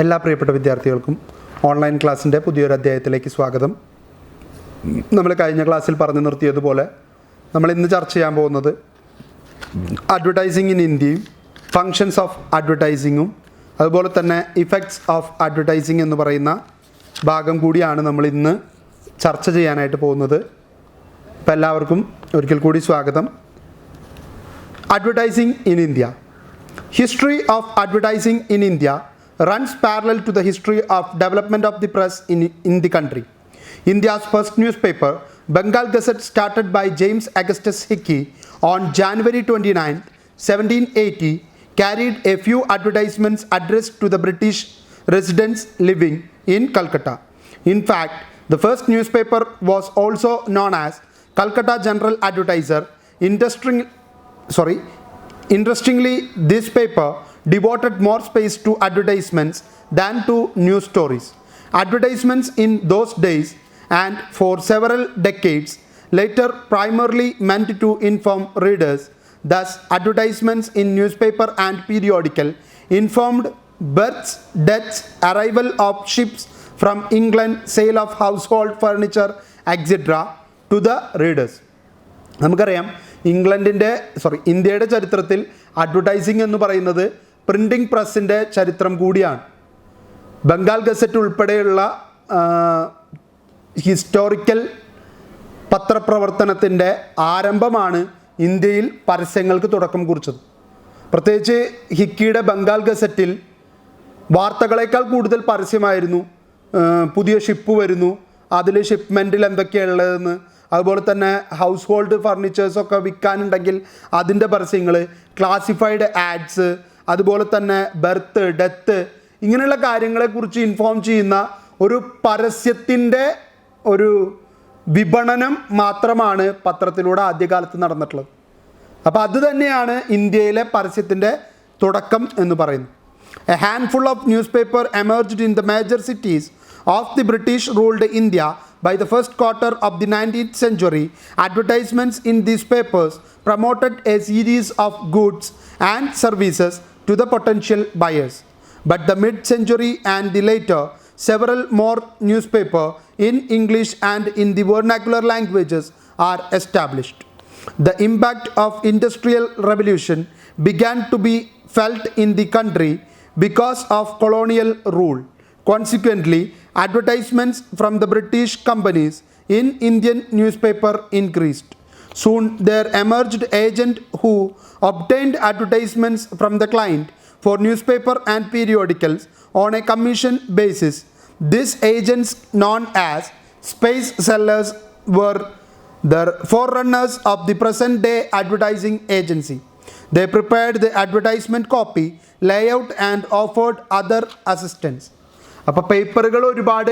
എല്ലാ പ്രിയപ്പെട്ട വിദ്യാർത്ഥികൾക്കും ഓൺലൈൻ ക്ലാസ്സിൻ്റെ പുതിയൊരു അധ്യായത്തിലേക്ക് സ്വാഗതം. നമ്മൾ കഴിഞ്ഞ ക്ലാസ്സിൽ പറഞ്ഞു നിർത്തിയതുപോലെ നമ്മൾ ഇന്ന് ചർച്ച ചെയ്യാൻ പോകുന്നത് അഡ്വർടൈസിങ് ഇൻ ഇന്ത്യയും ഫങ്ഷൻസ് ഓഫ് അഡ്വർടൈസിങ്ങും അതുപോലെ തന്നെ ഇഫക്ട്സ് ഓഫ് അഡ്വർടൈസിങ് എന്ന് പറയുന്ന ഭാഗം കൂടിയാണ് നമ്മൾ ഇന്ന് ചർച്ച ചെയ്യാനായിട്ട് പോകുന്നത്. അപ്പോൾ എല്ലാവർക്കും ഒരിക്കൽ കൂടി സ്വാഗതം. Advertising in India. History of advertising in India runs parallel to the history of development of the press in the country. India's first newspaper, Bengal Gazette, started by James Augustus Hickey on January 29, 1780, carried a few advertisements addressed to the British residents living in Calcutta. In fact, the first newspaper was also known as Calcutta General Advertiser. Interestingly, this paper devoted more space to advertisements than to news stories. Advertisements in those days and for several decades later primarily meant to inform readers. Thus, advertisements in newspaper and periodical informed births, deaths, arrival of ships from England, sale of household furniture, etc. to the readers. നമുക്കറിയാം ഇന്ത്യയുടെ ചരിത്രത്തിൽ advertising എന്ന് പറയുന്നത് printing പ്രസ്സിൻ്റെ ചരിത്രം കൂടിയാണ്. Bengal gazette ഉൾപ്പെടെയുള്ള historical പത്രപ്രവർത്തനത്തിൻ്റെ ആരംഭമാണ് ഇന്ത്യയിൽ പരസ്യങ്ങൾക്ക് തുടക്കം കുറിച്ചത്. പ്രത്യേകിച്ച് ഹിക്കിയുടെ ബംഗാൾ ഗസറ്റിൽ വാർത്തകളേക്കാൾ കൂടുതൽ പരസ്യമായിരുന്നു. പുതിയ ഷിപ്പ് വരുന്നു, അതിൽ ഷിപ്മെൻറ്റിൽ എന്തൊക്കെയുള്ളതെന്ന്, അതുപോലെ തന്നെ ഹൗസ് ഹോൾഡ് ഫർണിച്ചേഴ്സൊക്കെ വിൽക്കാനുണ്ടെങ്കിൽ അതിൻ്റെ പരസ്യങ്ങൾ, ക്ലാസിഫൈഡ് ആഡ്സ്, അതുപോലെ തന്നെ ബർത്ത്, ഡെത്ത്, ഇങ്ങനെയുള്ള കാര്യങ്ങളെക്കുറിച്ച് ഇൻഫോം ചെയ്യുന്ന ഒരു പരസ്യത്തിൻ്റെ ഒരു വിപണനം മാത്രമാണ് പത്രത്തിലൂടെ ആദ്യകാലത്ത് നടന്നിട്ടുള്ളത്. അപ്പോൾ അത് തന്നെയാണ് ഇന്ത്യയിലെ പരസ്യത്തിൻ്റെ തുടക്കം എന്ന് പറയുന്നത്. A handful of news paper emerged in the major cities of the British ruled India by the first quarter of the 19th century. Advertisements in these papers promoted a series of goods and services to the potential buyers. But the mid-century and the later, several more newspapers in English and in the vernacular languages are established. The impact of industrial revolution began to be felt in the country because of colonial rule. Consequently, advertisements from the British companies in Indian newspaper increased. Soon there emerged agents who obtained advertisements from the client for newspaper and periodicals on a commission basis. These agents, known as space sellers, were the forerunners of the present day advertising agency. They prepared the advertisement copy, layout and offered other assistance. അപ്പോൾ പേപ്പറുകൾ ഒരുപാട്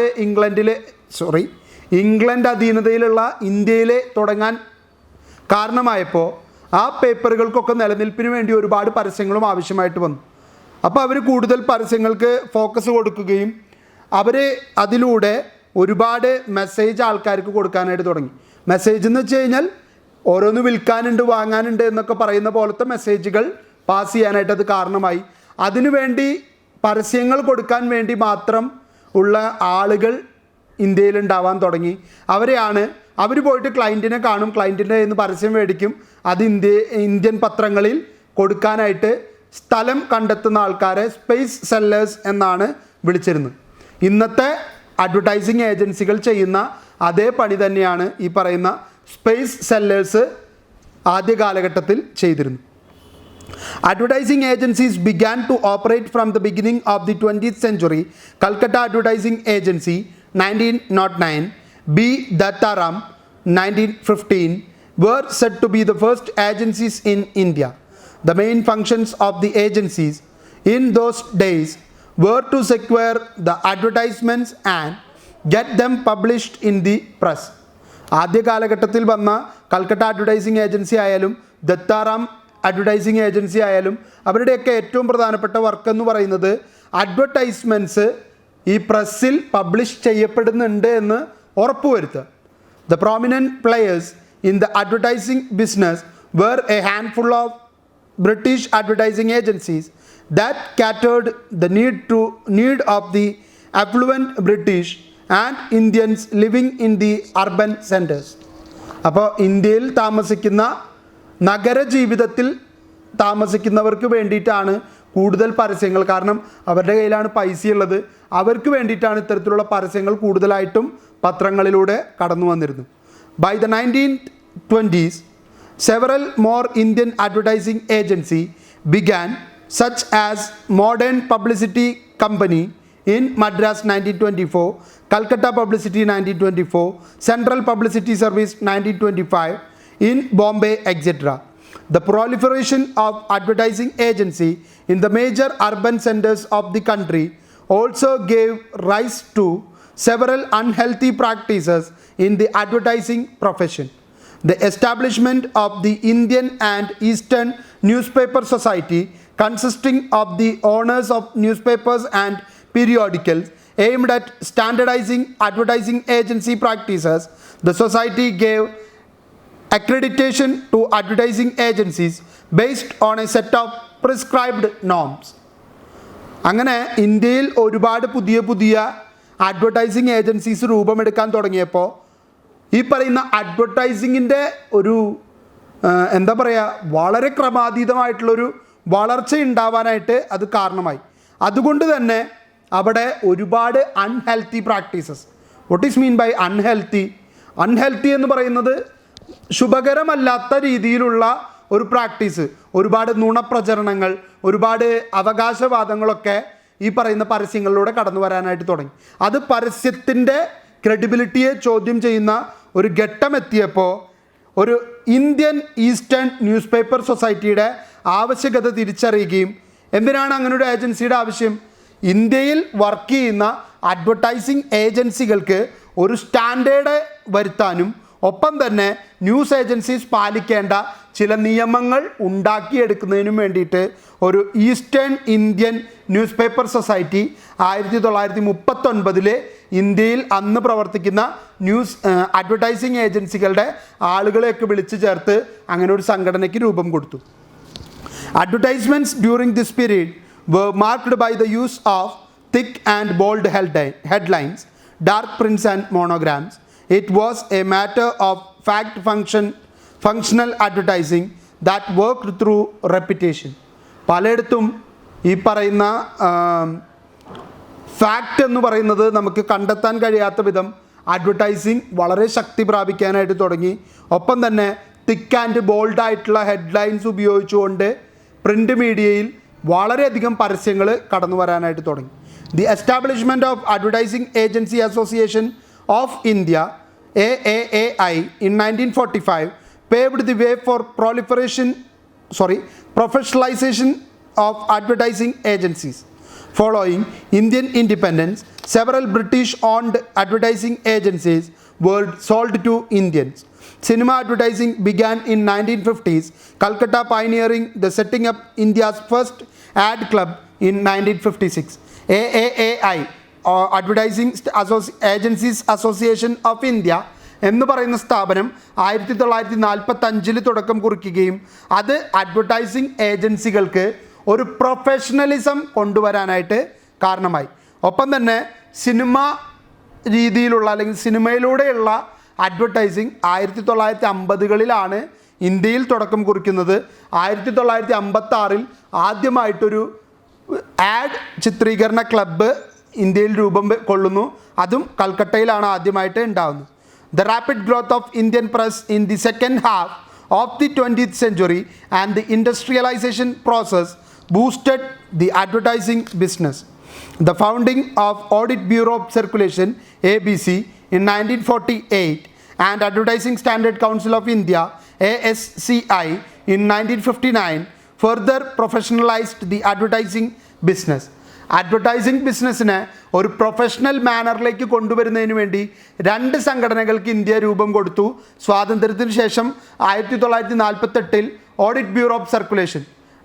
England അധീനതയിലുള്ള ഇന്ത്യയിൽ തുടങ്ങാൻ കാരണമായപ്പോൾ ആ പേപ്പറുകൾക്കൊക്കെ നിലനിൽപ്പിന് വേണ്ടി ഒരുപാട് പരസ്യങ്ങളും ആവശ്യമായിട്ട് വന്നു. അപ്പോൾ അവർ കൂടുതൽ പരസ്യങ്ങൾക്ക് ഫോക്കസ് കൊടുക്കുകയും അവർ അതിലൂടെ ഒരുപാട് മെസ്സേജ് ആൾക്കാർക്ക് കൊടുക്കാനായിട്ട് തുടങ്ങി. മെസ്സേജ് എന്ന് വെച്ച് കഴിഞ്ഞാൽ ഓരോന്ന് വിൽക്കാനുണ്ട്, വാങ്ങാനുണ്ട് എന്നൊക്കെ പറയുന്ന പോലത്തെ മെസ്സേജുകൾ പാസ് ചെയ്യാനായിട്ട് അത് കാരണമായി. അതിനുവേണ്ടി പരസ്യങ്ങൾ കൊടുക്കാൻ വേണ്ടി മാത്രം ഉള്ള ആളുകൾ ഇന്ത്യയിൽ ഉണ്ടാവാൻ തുടങ്ങി. അവർ പോയിട്ട് ക്ലയൻറ്റിനെ കാണും, ക്ലയൻറ്റിൻ്റെ കയ്യിൽ നിന്ന് പരസ്യം മേടിക്കും, അത് ഇന്ത്യൻ പത്രങ്ങളിൽ കൊടുക്കാനായിട്ട് സ്ഥലം കണ്ടെത്തുന്ന ആൾക്കാരെ സ്പേസ് സെല്ലേഴ്സ് എന്നാണ് വിളിച്ചിരുന്നത്. ഇന്നത്തെ അഡ്വർടൈസിങ് ഏജൻസികൾ ചെയ്യുന്ന അതേ പണി തന്നെയാണ് ഈ പറയുന്ന സ്പേസ് സെല്ലേഴ്സ് ആദ്യ കാലഘട്ടത്തിൽ ചെയ്തിരുന്നു. Advertising agencies began to operate from the beginning of the 20th century. Calcutta Advertising Agency 1909, B. Dattaram 1915 were said to be the first agencies in India. The main functions of the agencies in those days were to secure the advertisements and get them published in the press. ആദ്യ കാലഘട്ടത്തിൽ വന്ന Calcutta advertising agency ആയാലും ദത്താറാം advertising agency ആയാലും അവരുടെയൊക്കെ ഏറ്റവും പ്രധാനപ്പെട്ട work എന്ന് പറയുന്നത് അഡ്വർടൈസ്മെൻറ്റ്സ് ഈ പ്രസ്സിൽ പബ്ലിഷ് ചെയ്യപ്പെടുന്നുണ്ട് എന്ന് ഉറപ്പുവരുത്തുക. The prominent players in the advertising business where a handful of British advertising agencies that catered the need of the affluent British and Indians living in the urban centers. അപ്പോൾ ഇന്ത്യയിൽ താമസിക്കുന്ന നഗര ജീവിതത്തിൽ താമസിക്കുന്നവർക്ക് വേണ്ടിയിട്ടാണ് കൂടുതൽ പരസ്യങ്ങൾ, കാരണം അവരുടെ കയ്യിലാണ് പൈസയുള്ളത്, അവർക്ക് വേണ്ടിയിട്ടാണ് ഇത്തരത്തിലുള്ള പരസ്യങ്ങൾ കൂടുതലായിട്ടും പത്രങ്ങളിലൂടെ കടന്നു വന്നിരുന്നു. By the 1920s, several more Indian advertising agencies began, such as Modern Publicity Company in Madras 1924, Calcutta Publicity 1924, Central Publicity Service 1925 in Bombay, etc. The proliferation of advertising agency in the major urban centers of the country also gave rise to several unhealthy practices in the advertising profession. The establishment of the Indian and Eastern Newspaper Society, consisting of the owners of newspapers and periodicals, aimed at standardizing advertising agency practices. The society gave accreditation to advertising agencies based on a set of prescribed norms. അങ്ങനെ ഇന്ത്യയിൽ ഒരുപാട് പുതിയ പുതിയ advertising agencies രൂപമെടുക്കാൻ തുടങ്ങിയപ്പോൾ ഈ പറയുന്ന അഡ്വർടൈസിങ്ങിൻ്റെ ഒരു എന്താ പറയുക, വളരെ ക്രമാതീതമായിട്ടുള്ളൊരു വളർച്ച ഉണ്ടാവാനായിട്ട് അത് കാരണമായി. അതുകൊണ്ട് തന്നെ അവിടെ ഒരുപാട് unhealthy practices. What is mean by unhealthy എന്ന് പറയുന്നത് ശുഭകരമല്ലാത്ത രീതിയിലുള്ള ഒരു പ്രാക്ടീസ്, ഒരുപാട് നുണപ്രചരണങ്ങൾ, ഒരുപാട് അവകാശവാദങ്ങളൊക്കെ ഈ പറയുന്ന പരസ്യങ്ങളിലൂടെ കടന്നു വരാനായിട്ട് തുടങ്ങി. അത് പരസ്യത്തിൻ്റെ ക്രെഡിബിലിറ്റിയെ ചോദ്യം ചെയ്യുന്ന ഒരു ഘട്ടമെത്തിയപ്പോൾ ഒരു ഇന്ത്യൻ ഈസ്റ്റേൺ ന്യൂസ് പേപ്പർ സൊസൈറ്റിയുടെ ആവശ്യകത തിരിച്ചറിയുകയും, എന്തിനാണ് അങ്ങനെ ഒരു ഏജൻസിയുടെ ആവശ്യം? ഇന്ത്യയിൽ വർക്ക് ചെയ്യുന്ന അഡ്വർടൈസിങ് ഏജൻസികൾക്ക് ഒരു സ്റ്റാൻഡേർഡ് വരുത്താനും ഒപ്പം തന്നെ ന്യൂസ് ഏജൻസീസ് പാലിക്കേണ്ട ചില നിയമങ്ങൾ ഉണ്ടാക്കിയെടുക്കുന്നതിനും വേണ്ടിയിട്ട് ഒരു eastern Indian news paper society 1939 ഇന്ത്യയിൽ അന്ന് പ്രവർത്തിക്കുന്ന ന്യൂസ് അഡ്വർടൈസിങ് ഏജൻസികളുടെ ആളുകളെയൊക്കെ വിളിച്ചു ചേർത്ത് അങ്ങനെ ഒരു സംഘടനയ്ക്ക് രൂപം കൊടുത്തു. Advertisements during this period were marked by the use of thick and bold headlines, dark prints and monograms. It was a matter of functional advertising that worked through repetition. പലയിടത്തും ഈ പറയുന്ന ഫാക്റ്റ് എന്ന് പറയുന്നത് നമുക്ക് കണ്ടെത്താൻ കഴിയാത്ത വിധം അഡ്വർടൈസിങ് വളരെ ശക്തി പ്രാപിക്കാനായിട്ട് തുടങ്ങി. ഒപ്പം തന്നെ തിക്ക് ആൻഡ് ബോൾഡായിട്ടുള്ള ഹെഡ്ലൈൻസ് ഉപയോഗിച്ചുകൊണ്ട് പ്രിൻ്റ് മീഡിയയിൽ വളരെയധികം പരസ്യങ്ങൾ കടന്നു വരാനായിട്ട് തുടങ്ങി. The establishment of advertising agency association of India AAAI in 1945 paved the way for professionalization of advertising agencies. Following Indian independence, several British-owned advertising agencies were sold to Indians. Cinema advertising began in 1950s, Calcutta pioneering the setting up India's first ad club in 1956. AAAI advertising agencies association of India എന്ന് പറയുന്ന സ്ഥാപനം 1945 തുടക്കം കുറിക്കുകയും അത് advertising ഏജൻസികൾക്ക് ഒരു professionalism കൊണ്ടുവരാനായിട്ട് കാരണമായി. ഒപ്പം തന്നെ സിനിമ രീതിയിലുള്ള അല്ലെങ്കിൽ സിനിമയിലൂടെയുള്ള അഡ്വർടൈസിംഗ് 1950കളിലാണ് ഇന്ത്യയിൽ തുടക്കം കുറിക്കുന്നത്. 1956 ആദ്യമായിട്ടൊരു ആഡ് ചിത്രീകരണ ക്ലബ്ബ് ഇന്ത്യയിൽ രൂപം കൊള്ളുന്നു. അതും കൽക്കട്ടയിലാണ് ആദ്യമായിട്ട് ഉണ്ടാകുന്നത്. The rapid growth of Indian press in the second half of the 20th century and the industrialization process boosted the advertising business. The founding of audit bureau of circulation ABC in 1948 and Advertising Standard Council of India ASCI in 1959 further professionalized the advertising business. Advertising ബിസിനസ്സിനെ ഒരു professional മാനറിലേക്ക് കൊണ്ടുവരുന്നതിന് വേണ്ടി 2 സംഘടനകൾക്ക് India രൂപം കൊടുത്തു. സ്വാതന്ത്ര്യത്തിന് ശേഷം 1948 audit bureau of circulation,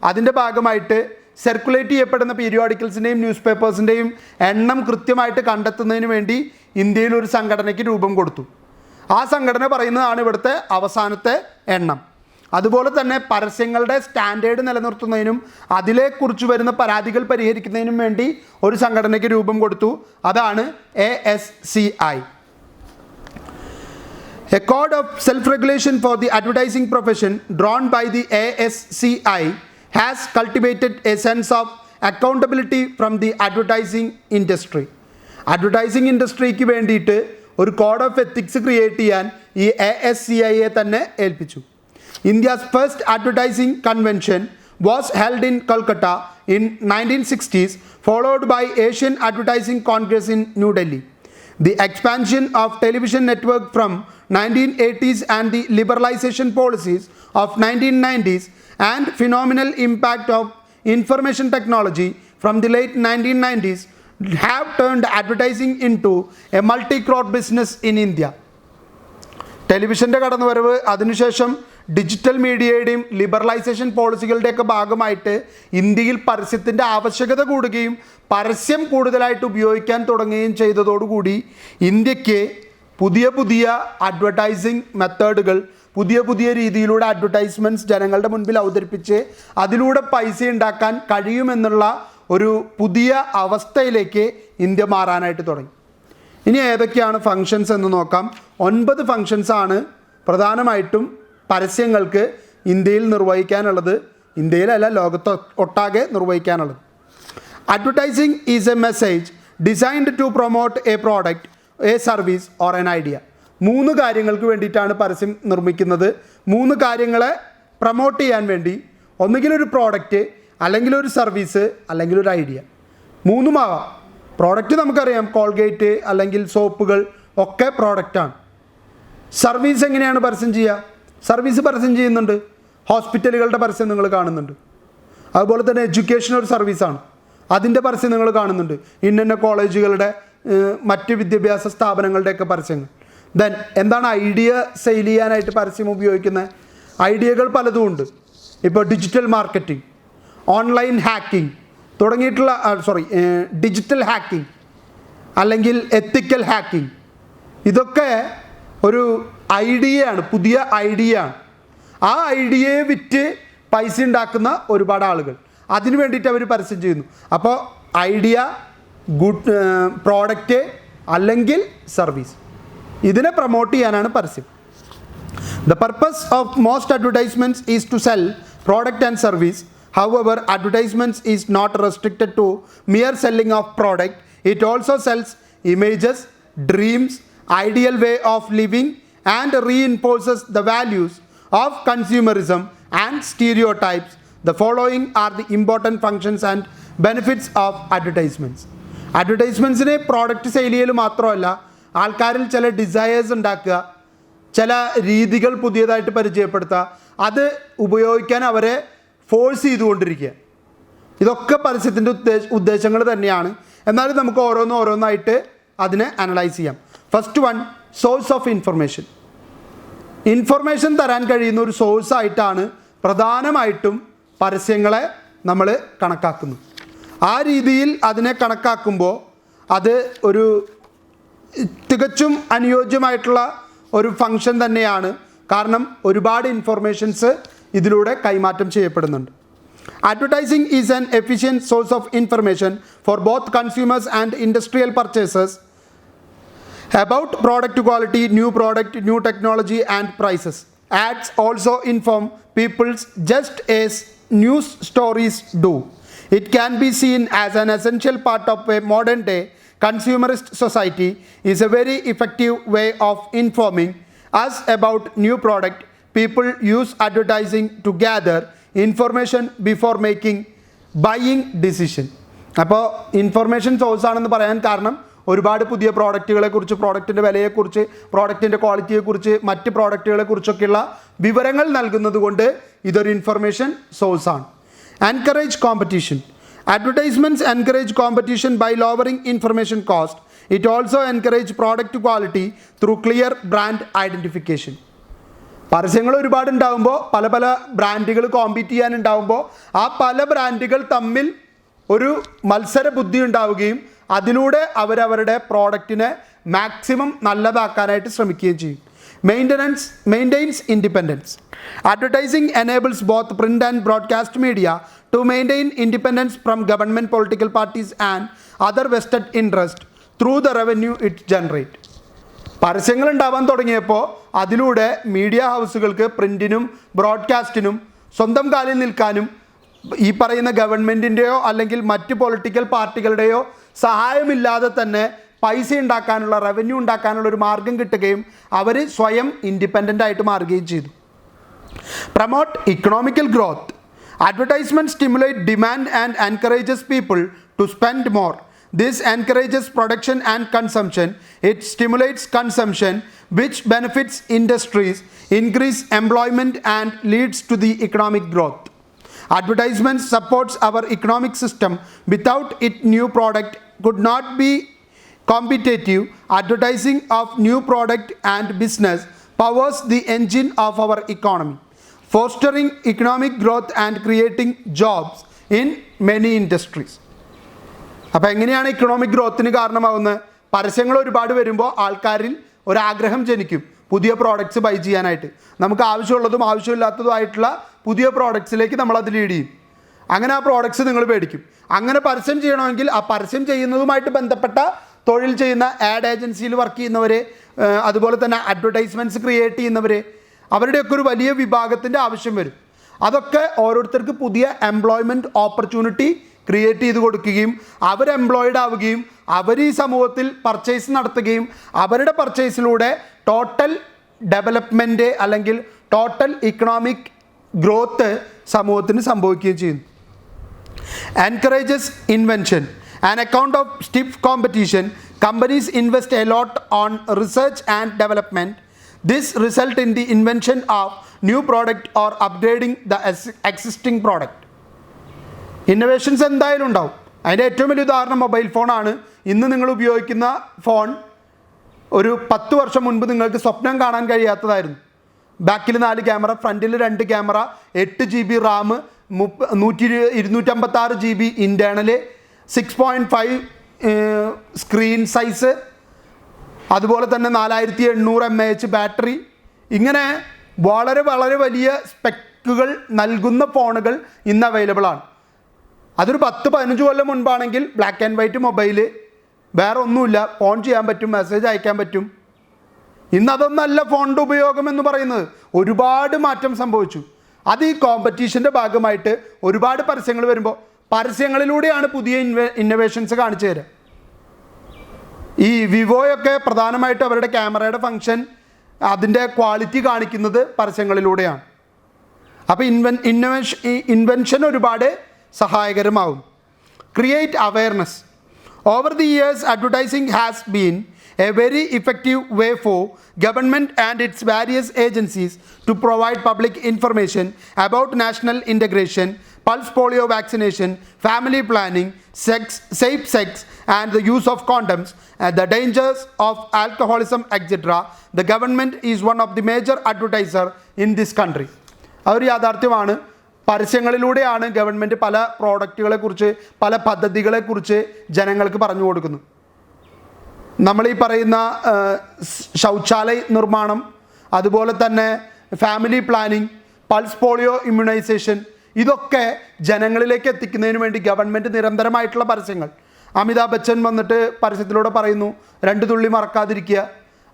അതിൻ്റെ ഭാഗമായിട്ട് സർക്കുലേറ്റ് ചെയ്യപ്പെടുന്ന പീരിയോഡിക്കൽസിൻ്റെയും ന്യൂസ് പേപ്പേഴ്സിൻ്റെയും എണ്ണം കൃത്യമായിട്ട് കണ്ടെത്തുന്നതിന് വേണ്ടി ഇന്ത്യയിൽ ഒരു സംഘടനയ്ക്ക് രൂപം കൊടുത്തു. ആ സംഘടന പറയുന്നതാണ് ഇവിടുത്തെ അവസാനത്തെ എണ്ണം. അതുപോലെ തന്നെ പരസ്യങ്ങളുടെ സ്റ്റാൻഡേർഡ് നിലനിർത്തുന്നതിനും അതിലെക്കുറിച്ച് വരുന്ന പരാതികൾ പരിഹരിക്കുന്നതിനും വേണ്ടി ഒരു സംഘടനയ്ക്ക് രൂപം കൊടുത്തു. അതാണ് ASCI. A code of self-regulation for the advertising profession drawn by the ASCI has cultivated a sense of accountability from the advertising industry. Advertising ഇൻഡസ്ട്രിക്ക് വേണ്ടിയിട്ട് ഒരു കോഡ് ഓഫ് എത്തിക്സ് ക്രിയേറ്റ് ചെയ്യാൻ ഈ ASCIയെ തന്നെ ഏൽപ്പിച്ചു. India's first advertising convention was held in Kolkata in 1960s, followed by Asian Advertising Congress in New Delhi. The expansion of television network from 1980s and the liberalization policies of 1990s and phenomenal impact of information technology from the late 1990s have turned advertising into a multi-crore business in India. ടെലിവിഷൻ്റെ കടന്നുവരവ്, അതിനുശേഷം digital മീഡിയയുടെയും liberalisation പോളിസികളുടെയൊക്കെ ഭാഗമായിട്ട് ഇന്ത്യയിൽ പരസ്യത്തിൻ്റെ ആവശ്യകത കൂടുകയും പരസ്യം കൂടുതലായിട്ട് ഉപയോഗിക്കാൻ തുടങ്ങുകയും ചെയ്തതോടുകൂടി ഇന്ത്യക്ക് പുതിയ പുതിയ അഡ്വർടൈസിങ് മെത്തേഡുകൾ, പുതിയ പുതിയ രീതിയിലൂടെ അഡ്വർടൈസ്മെൻറ്റ്സ് ജനങ്ങളുടെ മുൻപിൽ അവതരിപ്പിച്ച് അതിലൂടെ പൈസ ഉണ്ടാക്കാൻ കഴിയുമെന്നുള്ള ഒരു പുതിയ അവസ്ഥയിലേക്ക് ഇന്ത്യ മാറാനായിട്ട് തുടങ്ങി. ഇനി ഏതൊക്കെയാണ് ഫങ്ഷൻസ് എന്ന് നോക്കാം. 9 ഫങ്ഷൻസാണ് പ്രധാനമായിട്ടും പരസ്യങ്ങൾക്ക് ഇന്ത്യയിൽ നിർവഹിക്കാനുള്ളത്. ഇന്ത്യയിലല്ല, ലോകത്ത് ഒട്ടാകെ നിർവഹിക്കാനുള്ളത്. Advertising is a message designed to promote a product, a service or an idea. 3 കാര്യങ്ങൾക്ക് വേണ്ടിയിട്ടാണ് പരസ്യം നിർമ്മിക്കുന്നത്. 3 കാര്യങ്ങളെ പ്രൊമോട്ട് ചെയ്യാൻ വേണ്ടി, ഒന്നുകിൽ ഒരു പ്രോഡക്റ്റ്, അല്ലെങ്കിൽ ഒരു സർവീസ്, അല്ലെങ്കിൽ ഒരു ഐഡിയ. 3 ആവാം. പ്രോഡക്റ്റ് നമുക്കറിയാം, കോൾഗേറ്റ് അല്ലെങ്കിൽ സോപ്പുകൾ ഒക്കെ പ്രോഡക്റ്റാണ്. സർവീസ് എങ്ങനെയാണ് പരസ്യം ചെയ്യുക? സർവീസ് പരസ്യം ചെയ്യുന്നുണ്ട്. ഹോസ്പിറ്റലുകളുടെ പരസ്യം നിങ്ങൾ കാണുന്നുണ്ട്. അതുപോലെ തന്നെ എഡ്യൂക്കേഷൻ ഒരു സർവീസാണ്, അതിൻ്റെ പരസ്യം നിങ്ങൾ കാണുന്നുണ്ട്. ഇന്ന കോളേജുകളുടെ മറ്റ് വിദ്യാഭ്യാസ സ്ഥാപനങ്ങളുടെയൊക്കെ പരസ്യങ്ങൾ. ദെൻ എന്താണ് ഐഡിയ സെയിൽ ചെയ്യാനായിട്ട് പരസ്യം ഉപയോഗിക്കുന്നത്? ഐഡിയകൾ പലതും ഉണ്ട്. ഇപ്പോൾ ഡിജിറ്റൽ മാർക്കറ്റിംഗ്, ഓൺലൈൻ ഹാക്കിംഗ് തുടങ്ങിയിട്ടുള്ള ഡിജിറ്റൽ ഹാക്കിംഗ് അല്ലെങ്കിൽ എത്തിക്കൽ ഹാക്കിംഗ്, ഇതൊക്കെ ഒരു ഐഡിയയാണ്, പുതിയ ഐഡിയയാണ്. ആ ഐഡിയയെ വിറ്റ് പൈസ ഉണ്ടാക്കുന്ന ഒരുപാട് ആളുകൾ, അതിനു വേണ്ടിയിട്ട് അവർ പരസ്യം ചെയ്യുന്നു. അപ്പോൾ ഐഡിയ, ഗുഡ് പ്രോഡക്റ്റ് അല്ലെങ്കിൽ സർവീസ്, ഇതിനെ പ്രൊമോട്ട് ചെയ്യാനാണ് പരസ്യം. The purpose of most advertisements is to sell product and service. However, advertisements is not restricted to mere selling of product. It also sells images, dreams, ideal way of living and reinforces the values of consumerism and stereotypes. The following are the important functions and benefits of advertisements. അഡ്വർടൈസ്മെൻറ്റ്സിന് product sale ചെയ്യൽ മാത്രമല്ല, ആൾക്കാരിൽ ചില desires ഉണ്ടാക്കുക, ചില രീതികൾ പുതിയതായിട്ട് പരിചയപ്പെടുത്തുക, അത് ഉപയോഗിക്കാൻ അവരെ ഫോഴ്സ് ചെയ്തുകൊണ്ടിരിക്കുക. ഇതൊക്കെ പരസ്യത്തിൻ്റെ ഉദ്ദേശങ്ങൾ തന്നെയാണ്. എന്നാലും നമുക്ക് ഓരോന്നായിട്ട് അതിനെ അനലൈസ് ചെയ്യാം. First one, source of information. Information തരാൻ കഴിയുന്ന ഒരു സോഴ്സായിട്ടാണ് പ്രധാനമായിട്ടും പരസ്യങ്ങളെ നമ്മൾ കണക്കാക്കുന്നത്. ആ രീതിയിൽ അതിനെ കണക്കാക്കുമ്പോൾ അത് ഒരു തികച്ചും അനുയോജ്യമായിട്ടുള്ള ഒരു ഫങ്ഷൻ തന്നെയാണ്. കാരണം ഒരുപാട് ഇൻഫർമേഷൻസ് ഇതിലൂടെ കൈമാറ്റം ചെയ്യപ്പെടുന്നുണ്ട്. Advertising is an efficient source of information for both consumers and industrial purchasers about product quality, new technology and prices. Ads also inform people just as news stories do. It can be seen as an essential part of a modern day consumerist society. Is a very effective way of informing us about new product. People use advertising to gather information before making buying decision. അപ്പോൾ information source ആണെന്ന് പറയാൻ കാരണം ഒരുപാട് പുതിയ പ്രോഡക്റ്റുകളെക്കുറിച്ച്, പ്രോഡക്റ്റിൻ്റെ വിലയെക്കുറിച്ച്, പ്രോഡക്റ്റിൻ്റെ ക്വാളിറ്റിയെക്കുറിച്ച്, മറ്റ് പ്രോഡക്റ്റുകളെക്കുറിച്ചൊക്കെയുള്ള വിവരങ്ങൾ നൽകുന്നത് കൊണ്ട് ഇതൊരു ഇൻഫർമേഷൻ സോഴ്സാണ്. Encourage competition. Advertisements encourage competition by lowering information cost. It also encourages product quality through clear brand identification. പരസ്യങ്ങൾ ഒരുപാട് ഉണ്ടാകുമ്പോൾ, പല ബ്രാൻഡുകൾ കോമ്പീറ്റ് ചെയ്യാനുണ്ടാകുമ്പോൾ ആ പല ബ്രാൻഡുകൾ തമ്മിൽ ഒരു മത്സര ബുദ്ധി ഉണ്ടാവുകയും അതിലൂടെ അവരവരുടെ പ്രോഡക്റ്റിനെ മാക്സിമം നല്ലതാക്കാനായിട്ട് ശ്രമിക്കുകയും ചെയ്യും. maintains independence. Advertising enables both print and broadcast media to maintain independence from government, political parties and other vested interests through the revenue it generates. പരസ്യങ്ങൾ ഉണ്ടാവാൻ തുടങ്ങിയപ്പോൾ അതിലൂടെ മീഡിയ ഹൗസുകൾക്ക് പ്രിൻറ്റിനും ബ്രോഡ്കാസ്റ്റിനും സ്വന്തം കാലിൽ നിൽക്കാനും ഈ പറയുന്ന ഗവൺമെൻറ്റിൻ്റെയോ അല്ലെങ്കിൽ മറ്റ് പൊളിറ്റിക്കൽ പാർട്ടികളുടെയോ സഹായമില്ലാതെ തന്നെ പൈസ ഉണ്ടാക്കാനുള്ള, റവന്യൂ ഉണ്ടാക്കാനുള്ള ഒരു മാർഗം കിട്ടുകയും അവർ സ്വയം ഇൻഡിപെൻഡൻ്റ് ആയിട്ട് മാറുകയും ചെയ്തു. Promote economical growth. Advertisements stimulate demand and encourages people to spend more. This encourages production and consumption. It stimulates consumption, which benefits industries, increase employment and leads to the economic growth. Advertisement supports our economic system. Without it, new product could not be competitive. Advertising of new product and business powers the engine of our economy, fostering economic growth and creating jobs in many industries. അപ്പോൾ എങ്ങനെയാണ് economic ഗ്രോത്തിന് കാരണമാകുന്നത്? പരസ്യങ്ങൾ ഒരുപാട് വരുമ്പോൾ ആൾക്കാരിൽ ഒരാഗ്രഹം ജനിക്കും പുതിയ പ്രോഡക്റ്റ്സ് ബൈ ചെയ്യാനായിട്ട്. നമുക്ക് ആവശ്യമുള്ളതും ആവശ്യമില്ലാത്തതുമായിട്ടുള്ള പുതിയ പ്രോഡക്റ്റ്സിലേക്ക് നമ്മളത് ലീഡ് ചെയ്യും. അങ്ങനെ ആ പ്രോഡക്റ്റ്സ് നിങ്ങൾ മേടിക്കും. അങ്ങനെ പരസ്യം ചെയ്യണമെങ്കിൽ ആ പരസ്യം ചെയ്യുന്നതുമായിട്ട് ബന്ധപ്പെട്ട തൊഴിൽ ചെയ്യുന്ന ആഡ് ഏജൻസിയിൽ വർക്ക് ചെയ്യുന്നവർ, അതുപോലെ തന്നെ അഡ്വർടൈസ്മെൻറ്റ്സ് ക്രിയേറ്റ് ചെയ്യുന്നവർ, അവരുടെയൊക്കെ ഒരു വലിയ വിഭാഗത്തിൻ്റെ ആവശ്യം വരും. അതൊക്കെ ഓരോരുത്തർക്ക് പുതിയ എംപ്ലോയ്മെൻറ്റ് ഓപ്പർച്യൂണിറ്റി ക്രിയേറ്റ് ചെയ്ത് കൊടുക്കുകയും അവർ എംപ്ലോയിഡ് ആവുകയും അവർ ഈ സമൂഹത്തിൽ പർച്ചേസ് നടത്തുകയും അവരുടെ പർച്ചേസിലൂടെ ടോട്ടൽ ഡെവലപ്മെൻറ്റ് അല്ലെങ്കിൽ ടോട്ടൽ ഇക്കണോമിക് ഗ്രോത്ത് സമൂഹത്തിന് സംഭവിക്കുകയും ചെയ്യുന്നു. Encourages invention. An account of stiff competition, companies invest a lot on research and development. This result in the invention of new product or upgrading the existing product. Innovations എന്തായാലും ഉണ്ടാവും. അതിൻ്റെ ഏറ്റവും വലിയ ഉദാഹരണം mobile ഫോണാണ്. ഇന്ന് നിങ്ങൾ ഉപയോഗിക്കുന്ന ഫോൺ ഒരു 10 വർഷം മുൻപ് നിങ്ങൾക്ക് സ്വപ്നം കാണാൻ കഴിയാത്തതായിരുന്നു. ബാക്കിൽ 4 ക്യാമറ, ഫ്രണ്ടിൽ 2 camera, 8 GB Ram, 256 GB internal, 6.5 screen size, അതുപോലെ തന്നെ 4700 mAh ബാറ്ററി. ഇങ്ങനെ വളരെ വളരെ വലിയ സ്പെക്കുകൾ നൽകുന്ന ഫോണുകൾ ഇന്ന് അവൈലബിൾ ആണ്. അതൊരു 10-15 കൊല്ലം മുൻപാണെങ്കിൽ ബ്ലാക്ക് ആൻഡ് വൈറ്റ് മൊബൈൽ, വേറെ ഒന്നുമില്ല, ഫോൺ ചെയ്യാൻ പറ്റും, മെസ്സേജ് അയക്കാൻ പറ്റും. ഇന്ന് അതൊന്നല്ല ഫോണിൻ്റെ ഉപയോഗം എന്ന് പറയുന്നത്. ഒരുപാട് മാറ്റം സംഭവിച്ചു. അത് ഈ കോമ്പറ്റീഷൻ്റെ ഭാഗമായിട്ട് ഒരുപാട് പരസ്യങ്ങൾ വരുമ്പോൾ പരസ്യങ്ങളിലൂടെയാണ് പുതിയ ഇന്നോവേഷൻസ് കാണിച്ചു തരിക. ഈ വിവോയൊക്കെ പ്രധാനമായിട്ടും അവരുടെ ക്യാമറയുടെ ഫങ്ഷൻ, അതിൻ്റെ ക്വാളിറ്റി കാണിക്കുന്നത് പരസ്യങ്ങളിലൂടെയാണ്. അപ്പോൾ ഇൻവെൻഷൻ ഒരുപാട് സഹായകരമാവും. Create awareness. Over the years advertising has been a very effective way for government and its various agencies to provide public information about national integration, pulse polio vaccination, family planning, safe sex and the use of condoms, and the dangers of alcoholism, etc. The government is one of the major advertiser in this country. ഒരു യാഥാർത്ഥ്യമാണ്. പരസ്യങ്ങളിലൂടെയാണ് government പല പ്രോഡക്റ്റുകളെക്കുറിച്ച്, പല പദ്ധതികളെക്കുറിച്ച് ജനങ്ങൾക്ക് പറഞ്ഞു കൊടുക്കുന്നത്. നമ്മളീ പറയുന്ന ശൗചാലയ നിർമ്മാണം, അതുപോലെ തന്നെ family planning, pulse polio immunization, ഇതൊക്കെ ജനങ്ങളിലേക്ക് എത്തിക്കുന്നതിന് വേണ്ടി ഗവൺമെൻറ് നിരന്തരമായിട്ടുള്ള പരസ്യങ്ങൾ. അമിതാഭ് ബച്ചൻ വന്നിട്ട് പരസ്യത്തിലൂടെ പറയുന്നു 2 തുള്ളി മറക്കാതിരിക്കുക,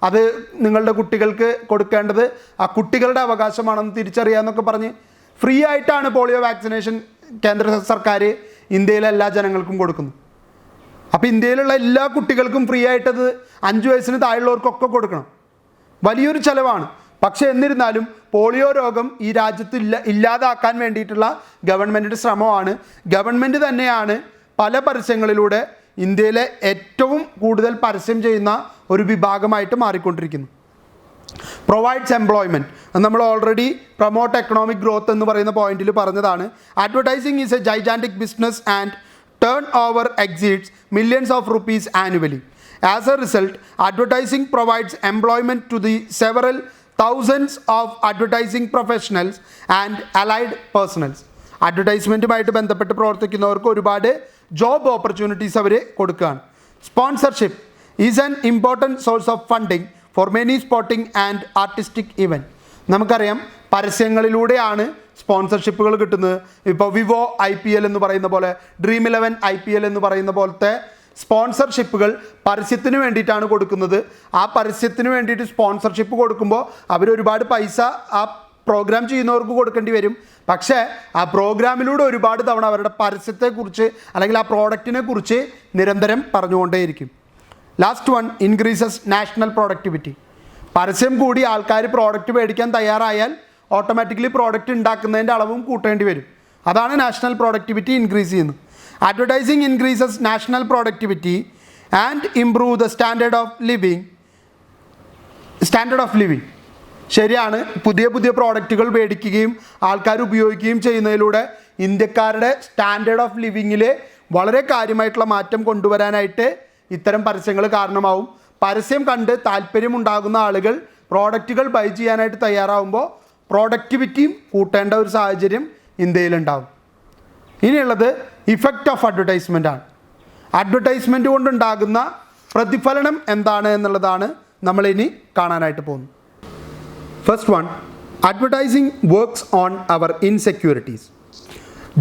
അത് നിങ്ങളുടെ കുട്ടികൾക്ക് കൊടുക്കേണ്ടത് ആ കുട്ടികളുടെ അവകാശമാണെന്ന് തിരിച്ചറിയാമെന്നൊക്കെ പറഞ്ഞ് ഫ്രീ ആയിട്ടാണ് പോളിയോ വാക്സിനേഷൻ കേന്ദ്ര സർക്കാർ ഇന്ത്യയിലെ എല്ലാ ജനങ്ങൾക്കും കൊടുക്കുന്നു. അപ്പോൾ ഇന്ത്യയിലുള്ള എല്ലാ കുട്ടികൾക്കും ഫ്രീ ആയിട്ടത് 5 വയസ്സിന് താഴെയുള്ളവർക്കൊക്കെ കൊടുക്കണം. വലിയൊരു ചിലവാണ്. പക്ഷേ എന്നിരുന്നാലും പോളിയോ രോഗം ഈ രാജ്യത്ത് ഇല്ലാതാക്കാൻ വേണ്ടിയിട്ടുള്ള ഗവൺമെൻറ്റിൻ്റെ ശ്രമമാണ്. ഗവൺമെൻറ് തന്നെയാണ് പല പരസ്യങ്ങളിലൂടെ ഇന്ത്യയിലെ ഏറ്റവും കൂടുതൽ പരസ്യം ചെയ്യുന്ന ഒരു വിഭാഗമായിട്ട് മാറിക്കൊണ്ടിരിക്കുന്നു. Provides employment. നമ്മൾ ഓൾറെഡി പ്രൊമോട്ട് എക്കണോമിക് ഗ്രോത്ത് എന്ന് പറയുന്ന പോയിന്റിൽ പറഞ്ഞതാണ്. Advertising is A gigantic business and turnover exceeds millions of rupees annually. As a result, advertising provides employment to the several thousands of advertising professionals and allied personnels. അഡ്വർടൈസ്മെൻറ്റുമായിട്ട് ബന്ധപ്പെട്ട് പ്രവർത്തിക്കുന്നവർക്ക് ഒരുപാട് job opportunities അവർ കൊടുക്കുകയാണ്. Sponsorship is an important source of funding for many sporting and artistic events. നമുക്കറിയാം പരസ്യങ്ങളിലൂടെയാണ് സ്പോൺസർഷിപ്പുകൾ കിട്ടുന്നത്. ഇപ്പോൾ Vivo IPL എന്ന് പറയുന്ന പോലെ, Dream11 IPL എന്ന് പറയുന്ന പോലത്തെ സ്പോൺസർഷിപ്പുകൾ പരസ്യത്തിന് വേണ്ടിയിട്ടാണ് കൊടുക്കുന്നത്. ആ പരസ്യത്തിന് വേണ്ടിയിട്ട് സ്പോൺസർഷിപ്പ് കൊടുക്കുമ്പോൾ അവരൊരുപാട് പൈസ ആ പ്രോഗ്രാം ചെയ്യുന്നവർക്ക് കൊടുക്കേണ്ടി വരും. പക്ഷേ ആ പ്രോഗ്രാമിലൂടെ ഒരുപാട് തവണ അവരുടെ പരസ്യത്തെക്കുറിച്ച് അല്ലെങ്കിൽ ആ പ്രോഡക്റ്റിനെ കുറിച്ച് നിരന്തരം പറഞ്ഞുകൊണ്ടേയിരിക്കും. Last one, increases national productivity. പരസ്യം കൂടി ആൾക്കാർ പ്രോഡക്റ്റ് മേടിക്കാൻ തയ്യാറായാൽ ഓട്ടോമാറ്റിക്കലി പ്രോഡക്റ്റ് ഉണ്ടാക്കുന്നതിൻ്റെ അളവും കൂട്ടേണ്ടി വരും. അതാണ് നാഷണൽ പ്രൊഡക്ടിവിറ്റി ഇൻക്രീസ് ചെയ്യുന്നത്. Advertising increases national productivity and improve the standard of living. ശരിയാണ്, പുതിയ പുതിയ പ്രോഡക്റ്റുകൾ മേടിക്കുകയും ആൾക്കാർ ഉപയോഗിക്കുകയും ചെയ്യുന്നതിലൂടെ ഇന്ത്യക്കാരുടെ സ്റ്റാൻഡേർഡ് ഓഫ് ലിവിങ്ങിൽ വളരെ കാര്യമായിട്ടുള്ള മാറ്റം കൊണ്ടുവരാനായിട്ട് ഇത്തരം പരസ്യങ്ങൾ കാരണമാവും. പരസ്യം കണ്ട് താല്പര്യമുണ്ടാകുന്ന ആളുകൾ പ്രോഡക്റ്റുകൾ ബൈ ചെയ്യാനായിട്ട് തയ്യാറാവുമ്പോൾ പ്രൊഡക്ടിവിറ്റിയും കൂട്ടേണ്ട ഒരു സാഹചര്യം ഇന്ത്യയിലുണ്ടാവും. ഇനിയുള്ളത് ഇഫക്റ്റ് ഓഫ് അഡ്വർടൈസ്മെൻ്റ് ആണ്. അഡ്വർടൈസ്മെൻറ്റ് കൊണ്ടുണ്ടാകുന്ന പ്രതിഫലനം എന്താണ് എന്നുള്ളതാണ് നമ്മളിനി കാണാനായിട്ട് പോകുന്നത്. First one, advertising works on our insecurities.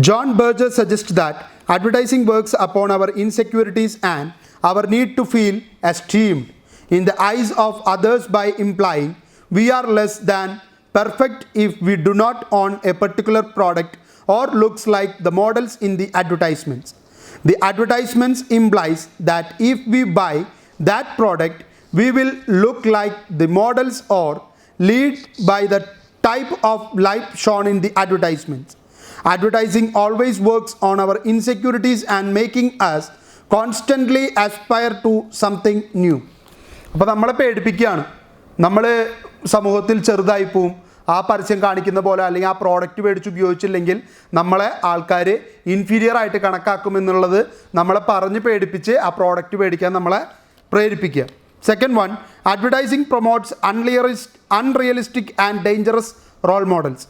John Berger suggests that advertising works upon our insecurities and our need to feel esteemed in the eyes of others by implying we are less than perfect if we do not own a particular product or looks like the models in the advertisements. The advertisements implies that if we buy that product, we will look like the models or lead by the type of life shown in the advertisements. Advertising always works on our insecurities and making us constantly aspire to something new. അപ്പോൾ നമ്മളെ പേടിപ്പിക്കുകയാണ്. നമ്മൾ സമൂഹത്തിൽ ചെറുതായി പോവും, ആ പരസ്യം കാണിക്കുന്ന പോലെ, അല്ലെങ്കിൽ ആ പ്രോഡക്റ്റ് മേടിച്ച് ഉപയോഗിച്ചില്ലെങ്കിൽ നമ്മളെ ആൾക്കാർ ഇൻഫീരിയർ ആയിട്ട് കണക്കാക്കുമെന്നുള്ളത് നമ്മളെ പറഞ്ഞ് പേടിപ്പിച്ച് ആ പ്രോഡക്റ്റ് മേടിക്കാൻ നമ്മളെ പ്രേരിപ്പിക്കുക. Second one, advertising promotes unrealistic and dangerous role models.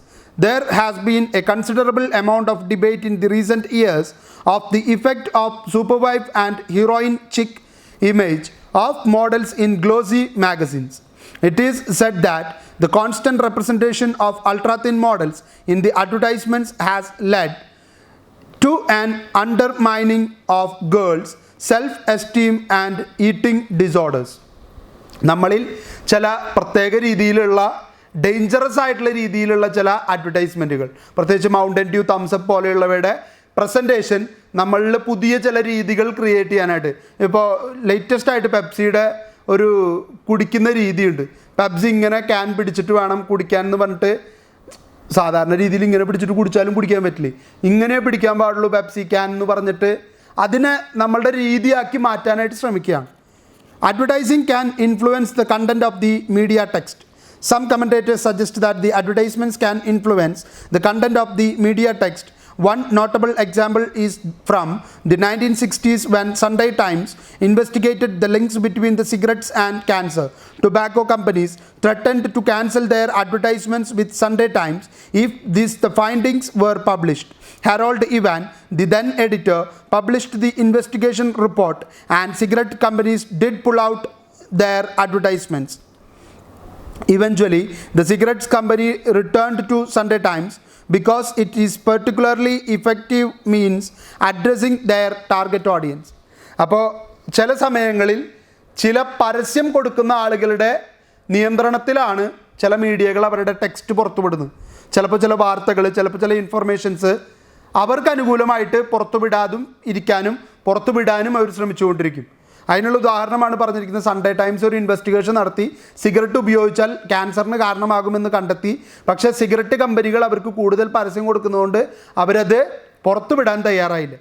There has been a considerable amount of debate in the recent years of the effect of superwife and heroine chick image of models in glossy magazines. It is said that the constant representation of ultra-thin models in the advertisements has led to an undermining of girls' self-esteem and eating disorders. നമ്മളിൽ ചില പ്രത്യേക രീതിയിലുള്ള dangerous ആയിട്ടുള്ള രീതിയിലുള്ള ചില അഡ്വർടൈസ്മെൻറ്റുകൾ, പ്രത്യേകിച്ച് Mountain Dew, thumbs up പോലെയുള്ളവയുടെ presentation നമ്മളിൽ പുതിയ ചില രീതികൾ ക്രിയേറ്റ് ചെയ്യാനായിട്ട്, ഇപ്പോൾ ലേറ്റസ്റ്റ് ആയിട്ട് പെപ്സിയുടെ ഒരു കുടിക്കുന്ന രീതിയുണ്ട്. പെപ്സി ഇങ്ങനെ ക്യാൻ പിടിച്ചിട്ട് വേണം കുടിക്കാൻ എന്ന് പറഞ്ഞിട്ട്, സാധാരണ രീതിയിൽ ഇങ്ങനെ പിടിച്ചിട്ട് കുടിച്ചാലും കുടിക്കാൻ പറ്റില്ല, ഇങ്ങനെ പിടിക്കാൻ പാടുള്ളൂ പെപ്സി ക്യാൻ എന്ന് പറഞ്ഞിട്ട് അതിനെ നമ്മളുടെ രീതിയാക്കി മാറ്റാനായിട്ട് ശ്രമിക്കുകയാണ്. Advertising can influence the content of the media text. Some commentators suggest that the advertisements can influence the content of the media text. One notable example is from the 1960s when Sunday Times investigated the links between the cigarettes and cancer. Tobacco companies threatened to cancel their advertisements with Sunday Times if the findings were published. Harold Ivan, the then editor, published the investigation report and cigarette companies did pull out their advertisements. Eventually, the cigarettes company returned to Sunday Times because it is particularly effective means addressing their target audience. അപ്പോൾ ചില സമയങ്ങളിൽ ചില പരസ്യം കൊടുക്കുന്ന ആളുകളുടെ നിയന്ത്രണത്തിലാണ് ചില മീഡിയകൾ അവരുടെ ടെക്സ്റ്റ് പുറത്തുവിടുന്നത്. ചിലപ്പോൾ ചില വാർത്തകൾ, ചിലപ്പോൾ ചില ഇൻഫർമേഷൻസ് അവർക്ക് അനുകൂലമായിട്ട് പുറത്തുവിടാനും അവർ ശ്രമിച്ചുകൊണ്ടിരിക്കും. അതിനുള്ള ഉദാഹരണമാണ് പറഞ്ഞിരിക്കുന്നത്. സൺഡേ ടൈംസ് ഒരു ഇൻവെസ്റ്റിഗേഷൻ നടത്തി സിഗരറ്റ് ഉപയോഗിച്ചാൽ ക്യാൻസറിന് കാരണമാകുമെന്ന് കണ്ടെത്തി. പക്ഷേ സിഗരറ്റ് കമ്പനികൾ അവർക്ക് കൂടുതൽ പരസ്യം കൊടുക്കുന്നതുകൊണ്ട് അവരത് പുറത്തുവിടാൻ തയ്യാറായില്ല.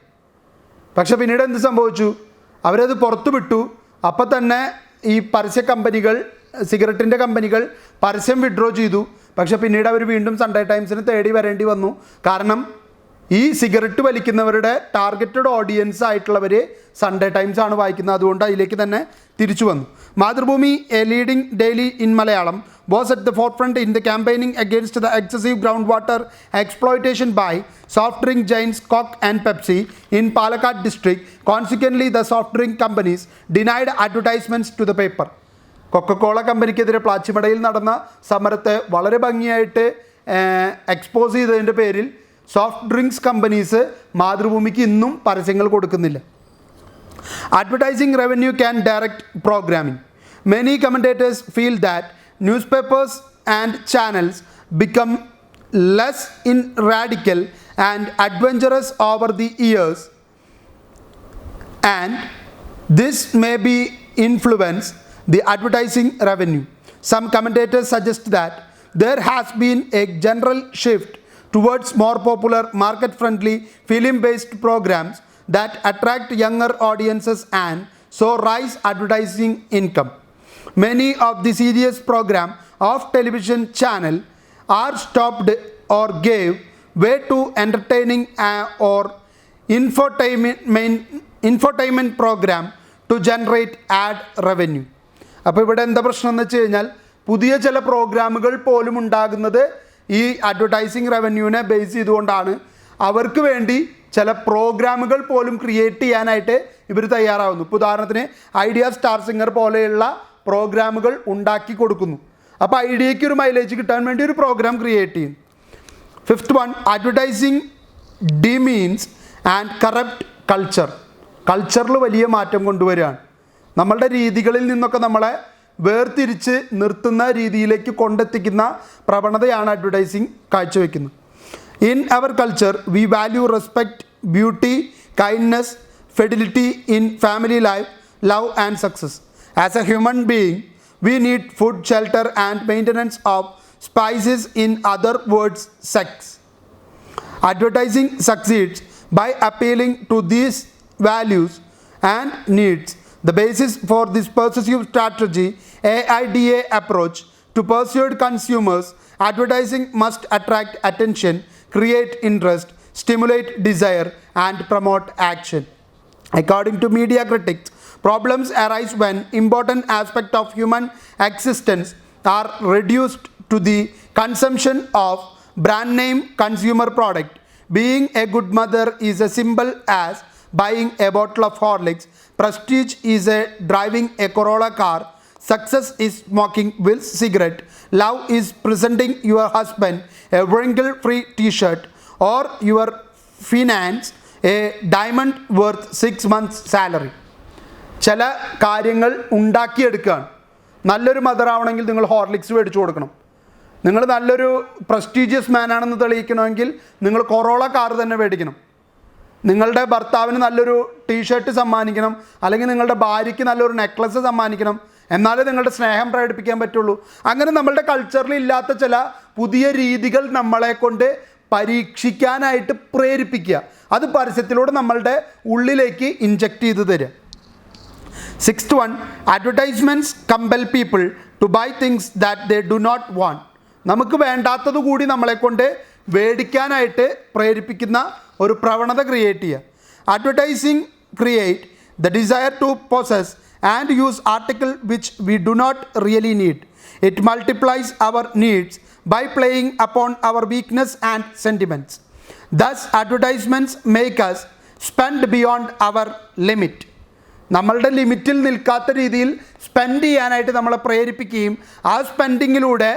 പക്ഷെ പിന്നീട് എന്ത് സംഭവിച്ചു? അവരത് പുറത്തുവിട്ടു. അപ്പം തന്നെ ഈ സിഗരറ്റിൻ്റെ കമ്പനികൾ പരസ്യം വിഡ്രോ ചെയ്തു. പക്ഷെ പിന്നീട് അവർ വീണ്ടും സൺഡേ ടൈംസിന് തേടി വരേണ്ടി വന്നു. കാരണം ഈ സിഗരറ്റ് വലിക്കുന്നവരുടെ ടാർഗറ്റഡ് ഓഡിയൻസ് ആയിട്ടുള്ളവർ സൺഡേ ടൈംസ് ആണ് വായിക്കുന്നത്. അതുകൊണ്ട് അതിലേക്ക് തന്നെ തിരിച്ചു വന്നു. Mathrubhumi, a leading daily in Malayalam, was at the forefront in the campaigning against the excessive groundwater exploitation by soft drink giants Coke and Pepsi in Palakkad district. Consequently, the soft drink companies denied advertisements to the paper. Coca Cola കമ്പനിക്കെതിരെ പ്ലാച്ചിമടയിൽ നടന്ന സമരത്തെ വളരെ ഭംഗിയായിട്ട് expose ചെയ്തതിൻ്റെ പേരിൽ soft drinks companies മാതൃഭൂമിക്ക് ഇന്നും പരസ്യങ്ങൾ കൊടുക്കുന്നില്ല. Advertising revenue can direct programming. Many commentators feel that newspapers and channels become less in radical and adventurous over the years and this may be influence the advertising revenue. Some commentators suggest that there has been a general shift towards more popular market-friendly film-based programs that attract younger audiences and so rise advertising income. Many of the serious programs of television channel are stopped or gave way to entertaining or infotainment program to generate ad revenue. അപ്പോൾ ഇവിടെ എന്താ പ്രശ്നം എന്ന് വെച്ച് കഴിഞ്ഞാൽ പുതിയ ചില പ്രോഗ്രാമുകൾ പോലും ഉണ്ടാകുന്നത് ഈ അഡ്വർടൈസിങ് റവന്യൂവിനെ ബേസ് ചെയ്തുകൊണ്ടാണ്. അവർക്ക് വേണ്ടി ചില പ്രോഗ്രാമുകൾ പോലും ക്രിയേറ്റ് ചെയ്യാനായിട്ട് ഇവർ തയ്യാറാവുന്നു. ഇപ്പോൾ ഉദാഹരണത്തിന് ഐഡിയ സ്റ്റാർ സിംഗർ പോലെയുള്ള പ്രോഗ്രാമുകൾ ഉണ്ടാക്കി കൊടുക്കുന്നു. അപ്പോൾ ഐഡിയയ്ക്ക് ഒരു മൈലേജ് കിട്ടാൻ വേണ്ടി ഒരു പ്രോഗ്രാം ക്രിയേറ്റ് ചെയ്യും. 5th one, advertising demeans and corrupt culture. കൾച്ചറിൽ വലിയ മാറ്റം കൊണ്ടുവരികയാണ്. നമ്മളുടെ രീതികളിൽ നിന്നൊക്കെ നമ്മളെ വേർതിരിച്ച് നിർത്തുന്ന രീതിയിലേക്ക് കൊണ്ടെത്തിക്കുന്ന പ്രവണതയാണ് അഡ്വർടൈസിങ് കാഴ്ചവെക്കുന്നത്. In our culture we value respect, beauty, kindness, fidelity in family life, love and success. As a human being we need food, shelter and maintenance of species, in other words sex. Advertising succeeds by appealing to these values and needs. The basis for this persuasive strategy, AIDA approach, to persuade consumers, advertising must attract attention, create interest, stimulate desire, and promote action. According to media critics, problems arise when important aspects of human existence are reduced to the consumption of brand name consumer product. Being a good mother is as simple as buying a bottle of Horlicks. Prestige is a driving a Corolla car. Success is smoking Will's cigarette. Love is presenting your husband a wrinkle-free t-shirt, or your finance a diamond worth 6 months salary. ചില കാര്യങ്ങൾ ഉണ്ടാക്കിയെടുക്കുകയാണ്. നല്ലൊരു mother ആവണമെങ്കിൽ നിങ്ങൾ Horlicks മേടിച്ചു കൊടുക്കണം. നിങ്ങൾ നല്ലൊരു prestigious മാനാണെന്ന് തെളിയിക്കണമെങ്കിൽ നിങ്ങൾ കൊറോള കാർ തന്നെ മേടിക്കണം. നിങ്ങളുടെ ഭർത്താവിന് നല്ലൊരു ടീഷർട്ട് സമ്മാനിക്കണം, അല്ലെങ്കിൽ നിങ്ങളുടെ ഭാര്യയ്ക്ക് നല്ലൊരു നെക്ലസ് സമ്മാനിക്കണം. എന്നാലേ നിങ്ങളുടെ സ്നേഹം പ്രകടിപ്പിക്കാൻ പറ്റുള്ളൂ. അങ്ങനെ നമ്മളുടെ കൾച്ചറിൽ ഇല്ലാത്ത ചില പുതിയ രീതികൾ നമ്മളെ കൊണ്ട് പരീക്ഷിക്കാനായിട്ട് പ്രേരിപ്പിക്കുക. അത് പരസ്യത്തിലൂടെ നമ്മളുടെ ഉള്ളിലേക്ക് ഇൻജക്റ്റ് ചെയ്ത് തരിക. 6th one, advertisements compel people to buy things that they do not want. നമുക്ക് വേണ്ടാത്തത് കൂടി നമ്മളെക്കൊണ്ട് വേടിക്കാനായിട്ട് പ്രേരിപ്പിക്കുന്ന ഒരു പ്രവണത ക്രിയേറ്റ് ചെയ്യുക. Advertising create the desire to possess and use article which we do not really need. It multiplies our needs by playing upon our weakness and sentiments. Thus advertisements make us spend beyond our limit. നമ്മളുടെ ലിമിറ്റിൽ നിൽക്കാത്ത രീതിയിൽ spend ചെയ്യാനായിട്ട് നമ്മളെ പ്രേരിപ്പിക്കുകയും ആ സ്പെൻഡിങ്ങിലൂടെ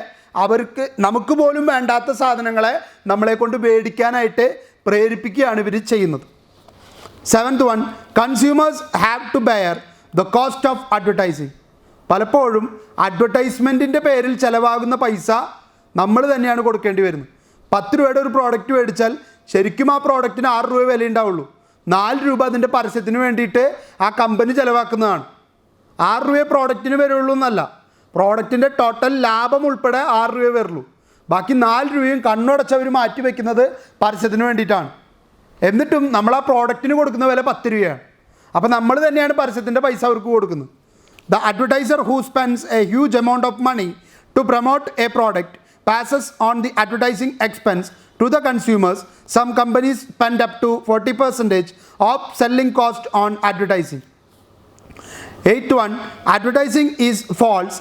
നമുക്ക് പോലും വേണ്ടാത്ത സാധനങ്ങളെ നമ്മളെ കൊണ്ട് മേടിക്കാനായിട്ട് പ്രേരിപ്പിക്കുകയാണ് ഇവർ ചെയ്യുന്നത്. 7th one, consumers have to bear the cost of advertising. പലപ്പോഴും അഡ്വർടൈസ്മെൻറ്റിൻ്റെ പേരിൽ ചിലവാകുന്ന പൈസ നമ്മൾ തന്നെയാണ് കൊടുക്കേണ്ടി വരുന്നത്. 10 രൂപയുടെ ഒരു പ്രോഡക്റ്റ് മേടിച്ചാൽ ശരിക്കും ആ പ്രോഡക്റ്റിന് 6 രൂപ വില ഉണ്ടാവുള്ളൂ. 4 രൂപ അതിൻ്റെ പരസ്യത്തിന് വേണ്ടിയിട്ട് ആ കമ്പനി ചിലവാക്കുന്നതാണ്. 6 രൂപയെ പ്രോഡക്റ്റിന് വരുള്ളൂ എന്നല്ല, പ്രോഡക്റ്റിൻ്റെ ടോട്ടൽ ലാഭം ഉൾപ്പെടെ 6 രൂപ വരുള്ളൂ. ബാക്കി 4 രൂപയും കണ്ണുടച്ചവർ മാറ്റി വയ്ക്കുന്നത് പരസ്യത്തിന് വേണ്ടിയിട്ടാണ്. എന്നിട്ടും നമ്മൾ ആ പ്രോഡക്റ്റിന് കൊടുക്കുന്ന വില 10 രൂപയാണ്. അപ്പോൾ നമ്മൾ തന്നെയാണ് പരസ്യത്തിൻ്റെ പൈസ അവർക്ക് കൊടുക്കുന്നത്. The advertiser who spends a huge amount of money to promote a product passes on the advertising expense to the consumers. Some companies spend up to 40% of selling cost on advertising. 8th one, advertising is false,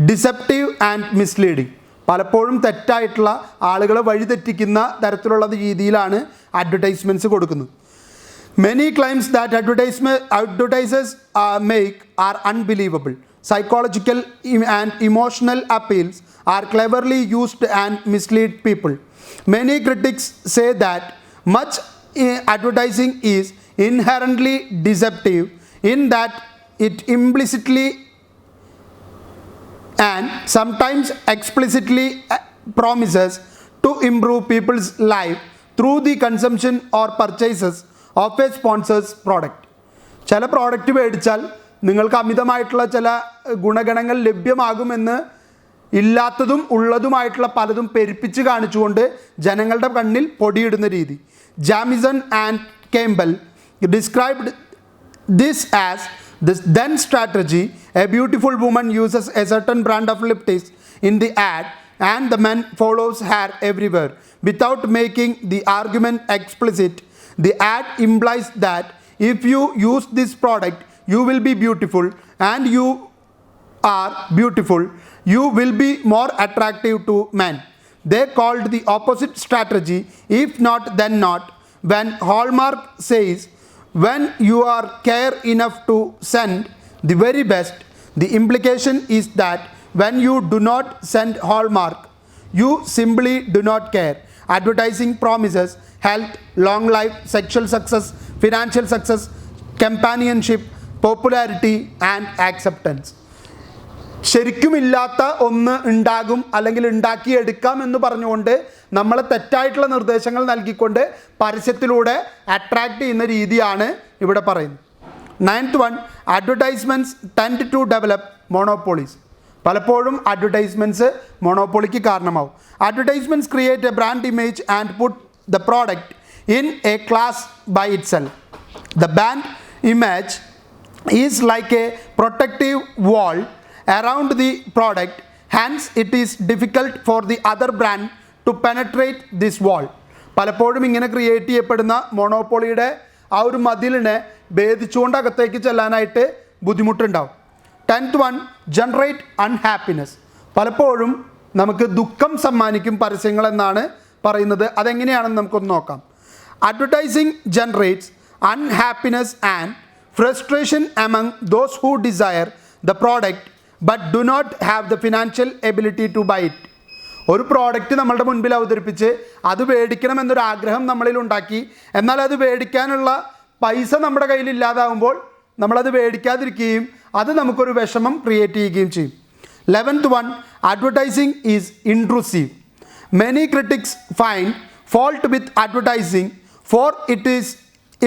deceptive and misleading. പലപ്പോഴും തെറ്റായിട്ടുള്ള ആളുകളെ വഴിതെറ്റിക്കുന്ന തരത്തിലുള്ള രീതിയിലാണ് advertisements കൊടുക്കുന്നത്. Many claims that advertisers make are unbelievable. psychological and emotional appeals are cleverly used and mislead people. Many critics say that much advertising is inherently deceptive in that it implicitly and sometimes explicitly promises to improve people's life through the consumption or purchases of a sponsor's product. ചില product മേടിച്ചാൽ നിങ്ങൾക്ക് അമിതമായിട്ടുള്ള ചില ഗുണഗണങ്ങൾ ലഭ്യമാകുമെന്ന് ഇല്ലാത്തതും ഉള്ളതുമായിട്ടുള്ള പലതും പെരുപ്പിച്ച് കാണിച്ചുകൊണ്ട് ജനങ്ങളുടെ കണ്ണിൽ പൊടിയിടുന്ന രീതി. Jamieson and Campbell described this as the then strategy. A beautiful woman uses a certain brand of lipstick in the ad and the man follows her everywhere. Without making the argument explicit, the ad implies that if you use this product, you will be beautiful, and you are beautiful, you will be more attractive to men. They called the opposite strategy, if not then not. When Hallmark says, when you are care enough to send the very best, the implication is that when you do not send Hallmark, you simply do not care. Advertising promises health, long life, sexual success, financial success, companionship, popularity and acceptance. ശരിക്കുമില്ലാത്ത ഒന്ന് ഉണ്ടാകും അല്ലെങ്കിൽ ഉണ്ടാക്കിയെടുക്കാം എന്ന് പറഞ്ഞുകൊണ്ട് നമ്മളെ തെറ്റായിട്ടുള്ള നിർദ്ദേശങ്ങൾ നൽകിക്കൊണ്ട് പരസ്യത്തിലൂടെ അട്രാക്റ്റ് ചെയ്യുന്ന രീതിയാണ് ഇവിടെ പറയുന്നത്. 9th one, advertisements tend to develop monopolies. പലപ്പോഴും അഡ്വർടൈസ്മെൻറ്റ്സ് മൊണോപ്പൊളിക്ക് കാരണമാവും. Advertisements create a brand image and put the product in a class by itself. The brand image is like a protective wall around the product, hence it is difficult for the other brand to penetrate this wall. പലപ്പോഴും ഇങ്ങനെ create ചെയ്യപ്പെടുന്ന മൊണോപ്പൊളിയുടെ ആ ഒരു മതിലിനെ ഭേദിച്ചുകൊണ്ട് അകത്തേക്ക് ചെല്ലാനായിട്ട് ബുദ്ധിമുട്ടുണ്ടാവും. 10th one, generate unhappiness. പലപ്പോഴും നമുക്ക് ദുഃഖം സമ്മാനിക്കും പരസ്യങ്ങൾ എന്നാണ് പറയുന്നത്. അതെങ്ങനെയാണെന്ന് നമുക്കൊന്ന് നോക്കാം. Advertising generates unhappiness and frustration among those who desire the product but do not have the financial ability to buy it. ഒരു പ്രോഡക്റ്റ് നമ്മളുടെ മുൻപിൽ അവതരിപ്പിച്ച് അത് മേടിക്കണം എന്നൊരു ആഗ്രഹം നമ്മളിൽ ഉണ്ടാക്കി, എന്നാൽ അത് മേടിക്കാനുള്ള പൈസ നമ്മുടെ കയ്യിൽ ഇല്ലാതാകുമ്പോൾ നമ്മളത് മേടിക്കാതിരിക്കുകയും അത് നമുക്കൊരു വിഷമം ക്രിയേറ്റ് ചെയ്യുകയും ചെയ്യും. 11th one, advertising is intrusive. Many critics find fault with advertising for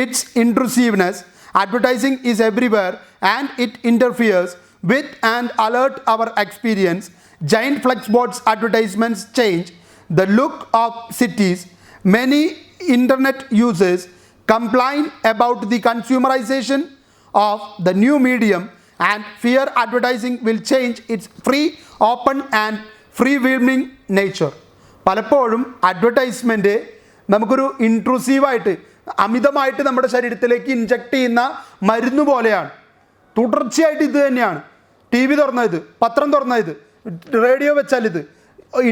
its intrusiveness. Advertising is everywhere and it interferes with and alert our experience. Giant flexboards advertisements change the look of cities. Many internet users complain about the consumerization of the new medium and fear advertising will change its free, open and freewheeling nature. പലപ്പോഴും advertisement നമുക്കൊരു ഇൻട്രൂസീവായിട്ട് അമിതമായിട്ട് നമ്മുടെ ശരീരത്തിലേക്ക് inject ചെയ്യുന്ന മരുന്ന് പോലെയാണ്. തുടർച്ചയായിട്ട് ഇത് തന്നെയാണ്. ടി വി തുറന്നാൽ ഇത്, പത്രം തുറന്നാൽ ഇത്, റേഡിയോ വെച്ചാൽ ഇത്,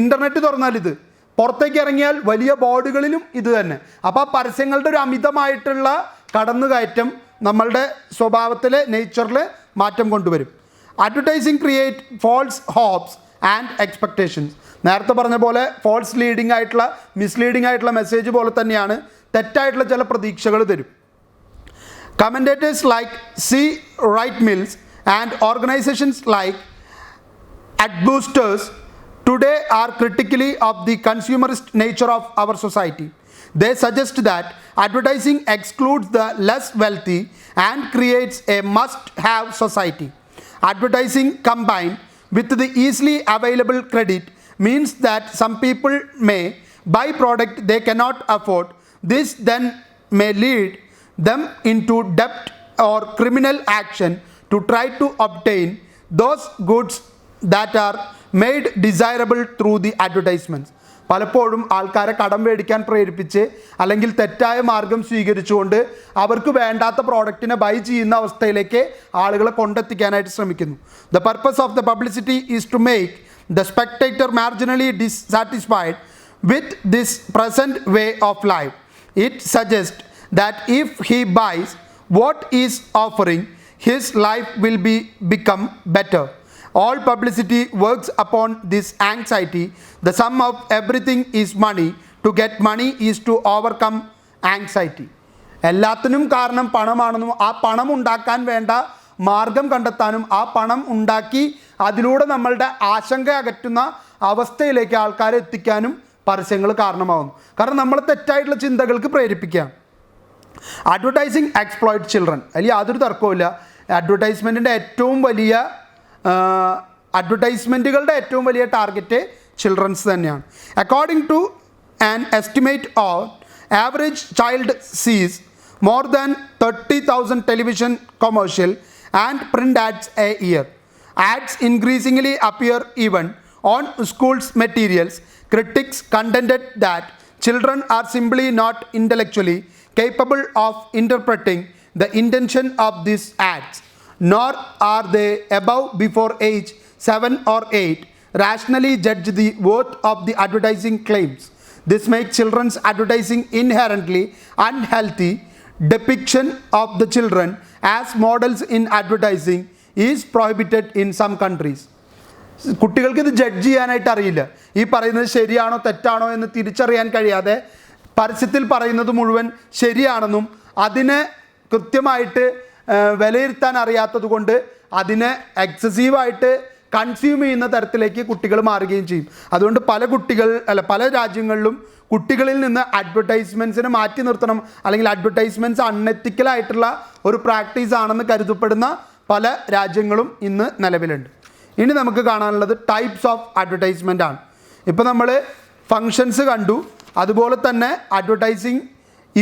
ഇൻ്റർനെറ്റ് തുറന്നാൽ ഇത്, പുറത്തേക്ക് ഇറങ്ങിയാൽ വലിയ ബോർഡുകളിലും ഇത് തന്നെ. അപ്പോൾ ആ പരസ്യങ്ങളുടെ ഒരു അമിതമായിട്ടുള്ള കടന്നുകയറ്റം നമ്മളുടെ സ്വഭാവത്തിലെ നേച്ചറിൽ മാറ്റം കൊണ്ടുവരും. Advertising create false hopes and expectations. നേരത്തെ പറഞ്ഞ പോലെ ഫോൾസ് ലീഡിങ് ആയിട്ടുള്ള മിസ്ലീഡിങ് ആയിട്ടുള്ള മെസ്സേജ് പോലെ തന്നെയാണ് തെറ്റായിട്ടുള്ള ചില പ്രതീക്ഷകൾ തരും. Commentators like C. Wright Mills and organizations like Adboosters today are critically of the consumerist nature of our society. They suggest that advertising excludes the less wealthy and creates a must-have society. Advertising combined with the easily available credit means that some people may buy product they cannot afford. This then may lead them into debt or criminal action to try to obtain those goods that are made desirable through the advertisements. പലപ്പോഴും ആൾക്കാരെ കടം മേടിക്കാൻ പ്രേരിപ്പിച്ച് അല്ലെങ്കിൽ തെറ്റായ മാർഗം സ്വീകരിച്ചുകൊണ്ട് അവർക്ക് വേണ്ടാത്ത പ്രോഡക്റ്റിനെ ബൈ ചെയ്യുന്ന അവസ്ഥയിലേക്ക് ആളുകളെ കൊണ്ടെത്തിക്കാനായിട്ട് ശ്രമിക്കുന്നു. The purpose of the publicity is to make the spectator marginally dissatisfied with this present way of life. It suggests that if he buys what is offering, his life will become better. All publicity works upon this anxiety. The sum of everything is money. To get money is to overcome anxiety. എല്ലാത്തിനും കാരണം പണമാണെന്നും ആ പണം ഉണ്ടാക്കാൻ വേണ്ട മാർഗം കണ്ടെത്താനും ആ പണം ഉണ്ടാക്കി അതിലൂടെ നമ്മളുടെ ആശങ്ക അകറ്റുന്ന അവസ്ഥയിലേക്ക് ആൾക്കാരെ എത്തിക്കാനും പരസ്യങ്ങൾ കാരണമാകുന്നു. കാരണം നമ്മൾ തെറ്റായിട്ടുള്ള ചിന്തകൾക്ക് പ്രേരിപ്പിക്കാം. അഡ്വർടൈസിങ് എക്സ്പ്ലോയിറ്റ് ചിൽഡ്രൻ, അതിൽ യാതൊരു തർക്കവുമില്ല. അഡ്വർടൈസ്മെൻറ്റുകളുടെ ഏറ്റവും വലിയ ടാർഗറ്റ് ചിൽഡ്രൻസ് തന്നെയാണ്. According to an estimate of average child sees more than 30,000 television commercial and print ads a year. Ads increasingly appear even on schools materials. Critics contended that children are simply not intellectually capable of interpreting the intention of these ads, nor are they above before age 7 or 8 rationally judge the worth of the advertising claims. This makes children's advertising inherently unhealthy. Depiction of the children as models in advertising is prohibited in some countries. കുട്ടികൾക്ക് ഇത് judge ചെയ്യാനായിട്ട് അറിയില്ല. ഈ പറയുന്നത് ശരിയാണോ തെറ്റാണോ എന്ന് തിരിച്ചറിയാൻ കഴിയാതെ പരസ്യത്തിൽ പറയുന്നത് മുഴുവൻ ശരിയാണെന്നും അതിനെ കൃത്യമായിട്ട് വിലയിരുത്താൻ അറിയാത്തത് കൊണ്ട് അതിനെ എക്സസീവായിട്ട് കൺസ്യൂം ചെയ്യുന്ന തരത്തിലേക്ക് കുട്ടികൾ മാറുകയും ചെയ്യും. അതുകൊണ്ട് പല രാജ്യങ്ങളിലും കുട്ടികളിൽ നിന്ന് അഡ്വർടൈസ്മെൻറ്റ്സിനെ മാറ്റി നിർത്തണം, അല്ലെങ്കിൽ അഡ്വർടൈസ്മെൻറ്റ്സ് അൺഎത്തിക്കലായിട്ടുള്ള ഒരു പ്രാക്ടീസ് ആണെന്ന് കരുതപ്പെടുന്ന പല രാജ്യങ്ങളും ഇന്ന് നിലവിലുണ്ട്. ഇനി നമുക്ക് കാണാനുള്ളത് ടൈപ്സ് ഓഫ് അഡ്വർടൈസ്മെൻ്റ് ആണ്. ഇപ്പോൾ നമ്മൾ ഫങ്ഷൻസ് കണ്ടു, അതുപോലെ തന്നെ അഡ്വർടൈസിങ്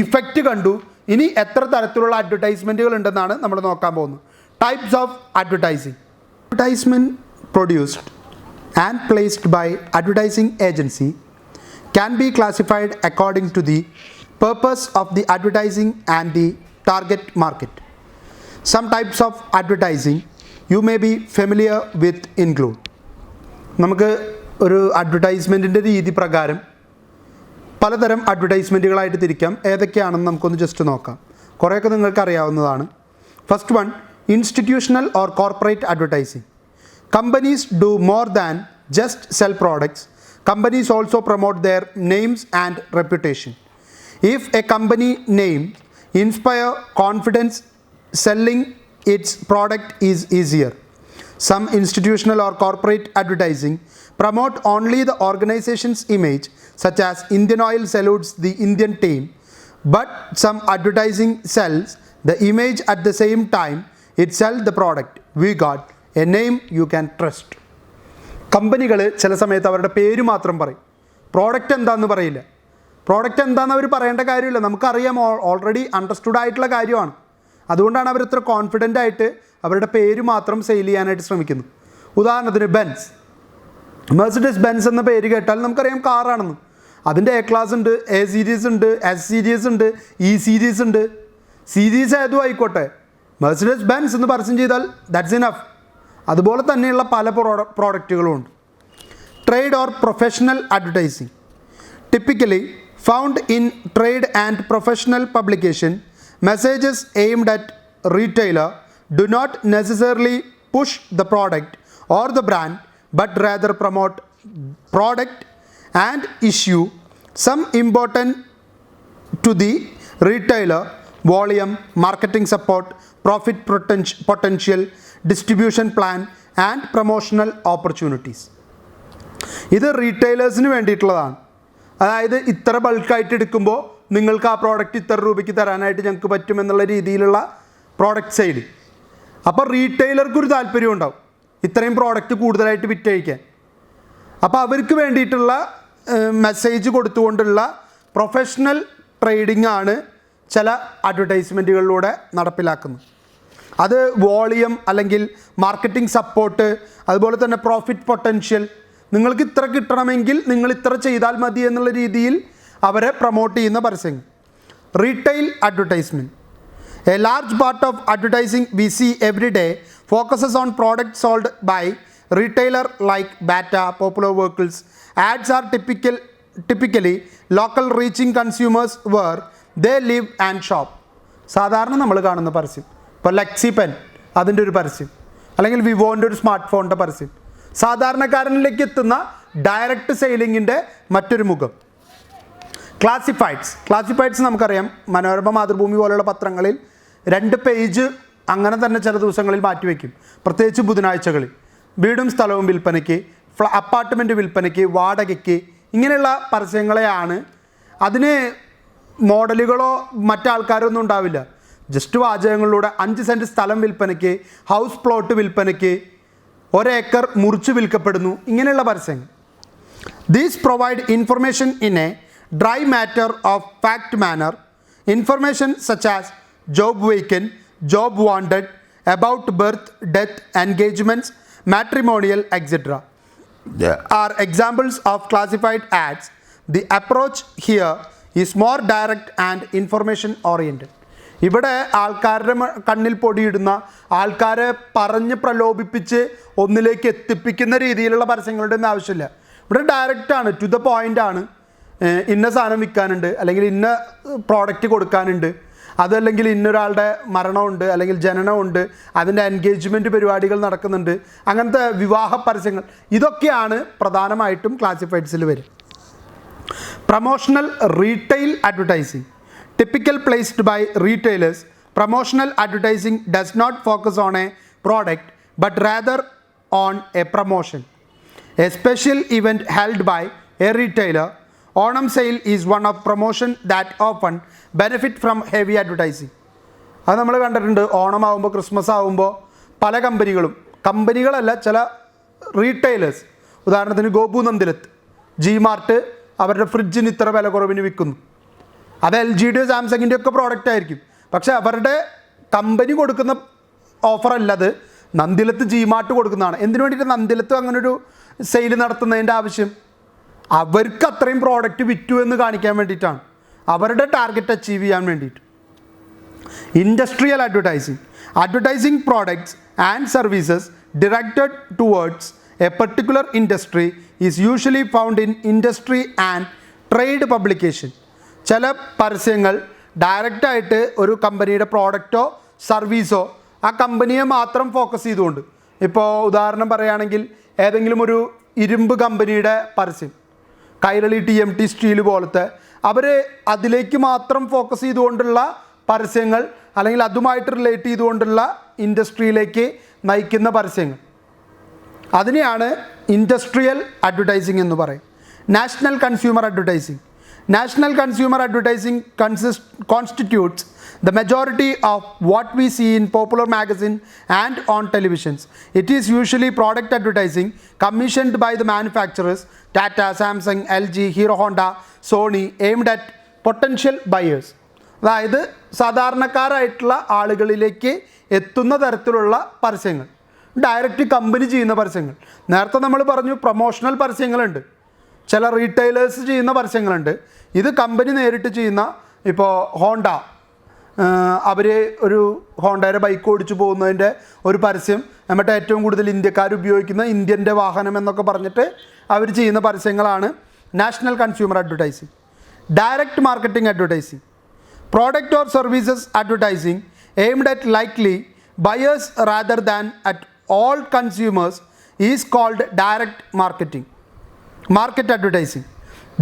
ഇഫക്റ്റ് കണ്ടു. ഇനി എത്ര തരത്തിലുള്ള അഡ്വർടൈസ്മെൻറ്റുകൾ ഉണ്ടെന്നാണ് നമ്മൾ നോക്കാൻ പോകുന്നത്. Types of advertising. Advertisement produced and placed by advertising agency can be classified according to the purpose of the advertising and the target market. Some types of advertising you may be familiar with include. നമുക്ക് ഒരു അഡ്വർടൈസ്മെൻറ്റിൻ്റെ രീതി പ്രകാരം പലതരം അഡ്വർടൈസ്മെൻറ്റുകളായിട്ട് തിരിക്കാം. ഏതൊക്കെയാണെന്ന് നമുക്കൊന്ന് just നോക്കാം. കുറേയൊക്കെ നിങ്ങൾക്ക് അറിയാവുന്നതാണ്. First one, institutional or corporate advertising. Companies do more than just sell products. Companies also promote their names and reputation. If a company name inspire confidence, selling its product is easier. Some institutional or corporate advertising promote only the organization's image, such as Indian Oil salutes the Indian team, but some advertising sells the image at the same time it sells the product. We got a name you can trust. കമ്പനികൾ ചില സമയത്ത് അവരുടെ പേര് മാത്രം പറയും, product എന്താണെന്ന് പറയില്ല. Product എന്താണെന്ന് അവർ പറയേണ്ട കാര്യമില്ല, നമുക്കറിയാം, ഓൾറെഡി അണ്ടർസ്റ്റുഡ് ആയിട്ടുള്ള കാര്യമാണ്. അതുകൊണ്ടാണ് അവർ ഇത്ര കോൺഫിഡൻ്റ് ആയിട്ട് അവരുടെ പേര് മാത്രം സെയിൽ ചെയ്യാനായിട്ട് ശ്രമിക്കുന്നത്. ഉദാഹരണത്തിന് ബെൻസ്, മെഴ്സിഡീസ് ബെൻസ് എന്ന പേര് കേട്ടാൽ നമുക്കറിയാം കാറാണെന്ന്. അതിൻ്റെ എ ക്ലാസ് ഉണ്ട്, എ സീരീസ് ഉണ്ട്, എസ് സീരീസ് ഉണ്ട്, ഇ സീരീസ് ഉണ്ട്. സീരീസ് ഏതും ആയിക്കോട്ടെ, മെഴ്സിഡീസ് ബെൻസ് എന്ന് പരസ്യം ചെയ്താൽ ദാറ്റ്സ് ഇനഫ്. അതുപോലെ തന്നെയുള്ള പല പ്രോഡക്റ്റുകളുമുണ്ട്. Trade or professional advertising. Typically found in trade and professional publication, messages aimed at retailer do not necessarily push the product or the brand, but rather promote product and issue some important to the retailer: volume, marketing support, profit potential, distribution plan and promotional opportunities. ഇത് റീറ്റെയിലേഴ്സിന് വേണ്ടിയിട്ടുള്ളതാണ്. അതായത് ഇത്ര ബൾക്കായിട്ട് എടുക്കുമ്പോൾ നിങ്ങൾക്ക് ആ product ഇത്ര രൂപയ്ക്ക് തരാനായിട്ട് ഞങ്ങൾക്ക് പറ്റുമെന്നുള്ള രീതിയിലുള്ള പ്രോഡക്റ്റ് സെയിൽ. അപ്പോൾ റീറ്റെയിലർക്കൊരു താല്പര്യം ഉണ്ടാവും ഇത്രയും പ്രോഡക്റ്റ് കൂടുതലായിട്ട് വിറ്റഴിക്കാൻ. അപ്പോൾ അവർക്ക് വേണ്ടിയിട്ടുള്ള മെസ്സേജ് കൊടുത്തുകൊണ്ടുള്ള പ്രൊഫഷണൽ ട്രേഡിംഗ് ആണ് ചില അഡ്വർടൈസ്മെൻറ്റുകളിലൂടെ നടപ്പിലാക്കുന്നത്. അത് വോളിയം അല്ലെങ്കിൽ മാർക്കറ്റിംഗ് സപ്പോർട്ട്, അതുപോലെ തന്നെ പ്രോഫിറ്റ് പൊട്ടൻഷ്യൽ, നിങ്ങൾക്ക് ഇത്ര കിട്ടണമെങ്കിൽ നിങ്ങൾ ഇത്ര ചെയ്താൽ മതി എന്നുള്ള രീതിയിൽ അവരെ പ്രൊമോട്ട് ചെയ്യുന്ന പരസ്യങ്ങൾ. Retail advertisement. A large part of advertising we see every day focuses on product sold by retailer like Bata, Popular Vehicles. Ads are typically local, reaching consumers where they live and shop. സാധാരണ നമ്മൾ കാണുന്ന പരസ്യം ഇപ്പോൾ Lexy pen, അതിൻ്റെ ഒരു പരസ്യം, അല്ലെങ്കിൽ വിവോൻ്റെ ഒരു സ്മാർട്ട് ഫോണിൻ്റെ പരസ്യം. സാധാരണക്കാരനിലേക്ക് എത്തുന്ന ഡയറക്റ്റ് സെയിലിങ്ങിൻ്റെ മറ്റൊരു മുഖം. ക്ലാസിഫൈഡ്സ് നമുക്കറിയാം, മനോരമ, മാതൃഭൂമി പോലുള്ള പത്രങ്ങളിൽ 2 പേജ് അങ്ങനെ തന്നെ ചില ദിവസങ്ങളിൽ മാറ്റിവെക്കും, പ്രത്യേകിച്ച് ബുധനാഴ്ചകളിൽ. വീടും സ്ഥലവും വിൽപ്പനയ്ക്ക്, അപ്പാർട്ട്മെൻറ്റ് വിൽപ്പനയ്ക്ക്, വാടകയ്ക്ക്, ഇങ്ങനെയുള്ള പരസ്യങ്ങളെയാണ്. അതിന് മോഡലുകളോ മറ്റാൾക്കാരോ ഒന്നും ഉണ്ടാവില്ല. ജസ്റ്റ് വാചകങ്ങളിലൂടെ 5 സെൻറ്റ് സ്ഥലം വിൽപ്പനയ്ക്ക്, ഹൗസ് പ്ലോട്ട് വിൽപ്പനയ്ക്ക്, 1 ഏക്കർ മുറിച്ച് വിൽക്കപ്പെടുന്നു, ഇങ്ങനെയുള്ള പരസ്യങ്ങൾ. These provide information in a dry matter of fact manner. Information such as job vacant, job wanted, about birth, death, engagements, matrimonial, etc. are examples of classified ads. The approach here is more direct and information oriented. ഇവിടെ ആൾക്കാരുടെ കണ്ണിൽ പൊടിയിടുന്ന, ആൾക്കാരെ പറഞ്ഞ് പ്രലോഭിപ്പിച്ച് ഒന്നിലേക്ക് എത്തിപ്പിക്കുന്ന രീതിയിലുള്ള പരസ്യങ്ങളുടെ ഒന്നും ആവശ്യമില്ല. ഇവിടെ ഡയറക്റ്റാണ്, ടു ദ പോയിൻ്റ് ആണ്. ഇന്ന സാധനം വിൽക്കാനുണ്ട്, അല്ലെങ്കിൽ ഇന്ന പ്രോഡക്റ്റ് കൊടുക്കാനുണ്ട്, അതല്ലെങ്കിൽ ഇന്നൊരാളുടെ മരണമുണ്ട്, അല്ലെങ്കിൽ ജനനമുണ്ട്, അതിൻ്റെ എൻഗേജ്മെൻറ്റ് പരിപാടികൾ നടക്കുന്നുണ്ട്, അങ്ങനത്തെ വിവാഹ പരസ്യങ്ങൾ, ഇതൊക്കെയാണ് പ്രധാനമായിട്ടും ക്ലാസിഫൈഡ്സിൽ വരും. Promotional retail advertising. Typical placed by retailers, promotional advertising does not focus on a product but rather on a promotion. A special event held by a retailer. Onam sale is one of promotion that often benefit from heavy advertising. അത് നമ്മൾ കണ്ടിട്ടുണ്ട്. ഓണമാകുമ്പോൾ, Christmas ആകുമ്പോൾ പല കമ്പനികളല്ല, ചില retailers, ഉദാഹരണത്തിന് Gopu Nandilath, G mart അവരുടെ ഫ്രിഡ്ജിന് ഇത്ര വില കുറവിന് വിൽക്കുന്നു. അത് LGയുടെയോ സാംസങ്ങിൻ്റെയോ ഒക്കെ പ്രോഡക്റ്റ് ആയിരിക്കും, പക്ഷേ അവരുടെ കമ്പനി കൊടുക്കുന്ന ഓഫറല്ലത്, നന്ദിലത്ത് ജി മാർട്ട് കൊടുക്കുന്നതാണ്. എന്തിനു വേണ്ടിയിട്ട് നന്ദിലത്ത് അങ്ങനൊരു സെയിൽ നടത്തുന്നതിൻ്റെ ആവശ്യം? അവർക്ക് അത്രയും പ്രോഡക്റ്റ് വിറ്റു എന്ന് കാണിക്കാൻ വേണ്ടിയിട്ടാണ്, അവരുടെ ടാർഗറ്റ് അച്ചീവ് ചെയ്യാൻ വേണ്ടിയിട്ട്. Industrial advertising. Advertising products and services directed towards A particular industry is usually found in industry and trade publication. ചില പരസ്യങ്ങൾ ഡയറക്റ്റായിട്ട് ഒരു കമ്പനിയുടെ പ്രോഡക്റ്റോ സർവീസോ ആ കമ്പനിയെ മാത്രം ഫോക്കസ് ചെയ്തുകൊണ്ട്, ഇപ്പോൾ ഉദാഹരണം പറയുകയാണെങ്കിൽ ഏതെങ്കിലും ഒരു ഇരുമ്പ് കമ്പനിയുടെ പരസ്യം, കൈരളി TMT സ്റ്റീൽ പോലത്തെ, അവർ അതിലേക്ക് മാത്രം ഫോക്കസ് ചെയ്തുകൊണ്ടുള്ള പരസ്യങ്ങൾ, അല്ലെങ്കിൽ അതുമായിട്ട് റിലേറ്റ് ചെയ്തുകൊണ്ടുള്ള ഇൻഡസ്ട്രിയിലേക്ക് നയിക്കുന്ന പരസ്യങ്ങൾ, അതിനെയാണ് ഇൻഡസ്ട്രിയൽ അഡ്വർടൈസിങ് എന്ന് പറയും. National consumer advertising. National consumer advertising constitutes the majority of what we see in popular magazine and on televisions. It is usually product advertising commissioned by the manufacturers, Tata, Samsung, LG, Hero Honda, Sony, aimed at potential buyers. അതായത് സാധാരണക്കാരായിട്ടുള്ള ആളുകളിലേക്ക് എത്തുന്ന തരത്തിലുള്ള പരസ്യങ്ങൾ, direct company ചെയ്യുന്ന പരസ്യങ്ങൾ. നേരത്തെ നമ്മൾ പറഞ്ഞു പ്രൊമോഷണൽ പരസ്യങ്ങളുണ്ട്, ചില റീറ്റെയിലേഴ്സ് ചെയ്യുന്ന പരസ്യങ്ങളുണ്ട്. ഇത് കമ്പനി നേരിട്ട് ചെയ്യുന്ന, ഇപ്പോൾ ഹോണ്ട, അവർ ഒരു ഹോണ്ടയുടെ ബൈക്ക് ഓടിച്ചു പോകുന്നതിൻ്റെ ഒരു പരസ്യം, എന്നിട്ട് ഏറ്റവും കൂടുതൽ ഇന്ത്യക്കാർ ഉപയോഗിക്കുന്ന ഇന്ത്യൻ്റെ വാഹനം എന്നൊക്കെ പറഞ്ഞിട്ട് അവർ ചെയ്യുന്ന പരസ്യങ്ങളാണ് national consumer advertising. Direct marketing advertising. Product or services advertising aimed at likely buyers rather than at all consumers is called direct marketing. Market advertising.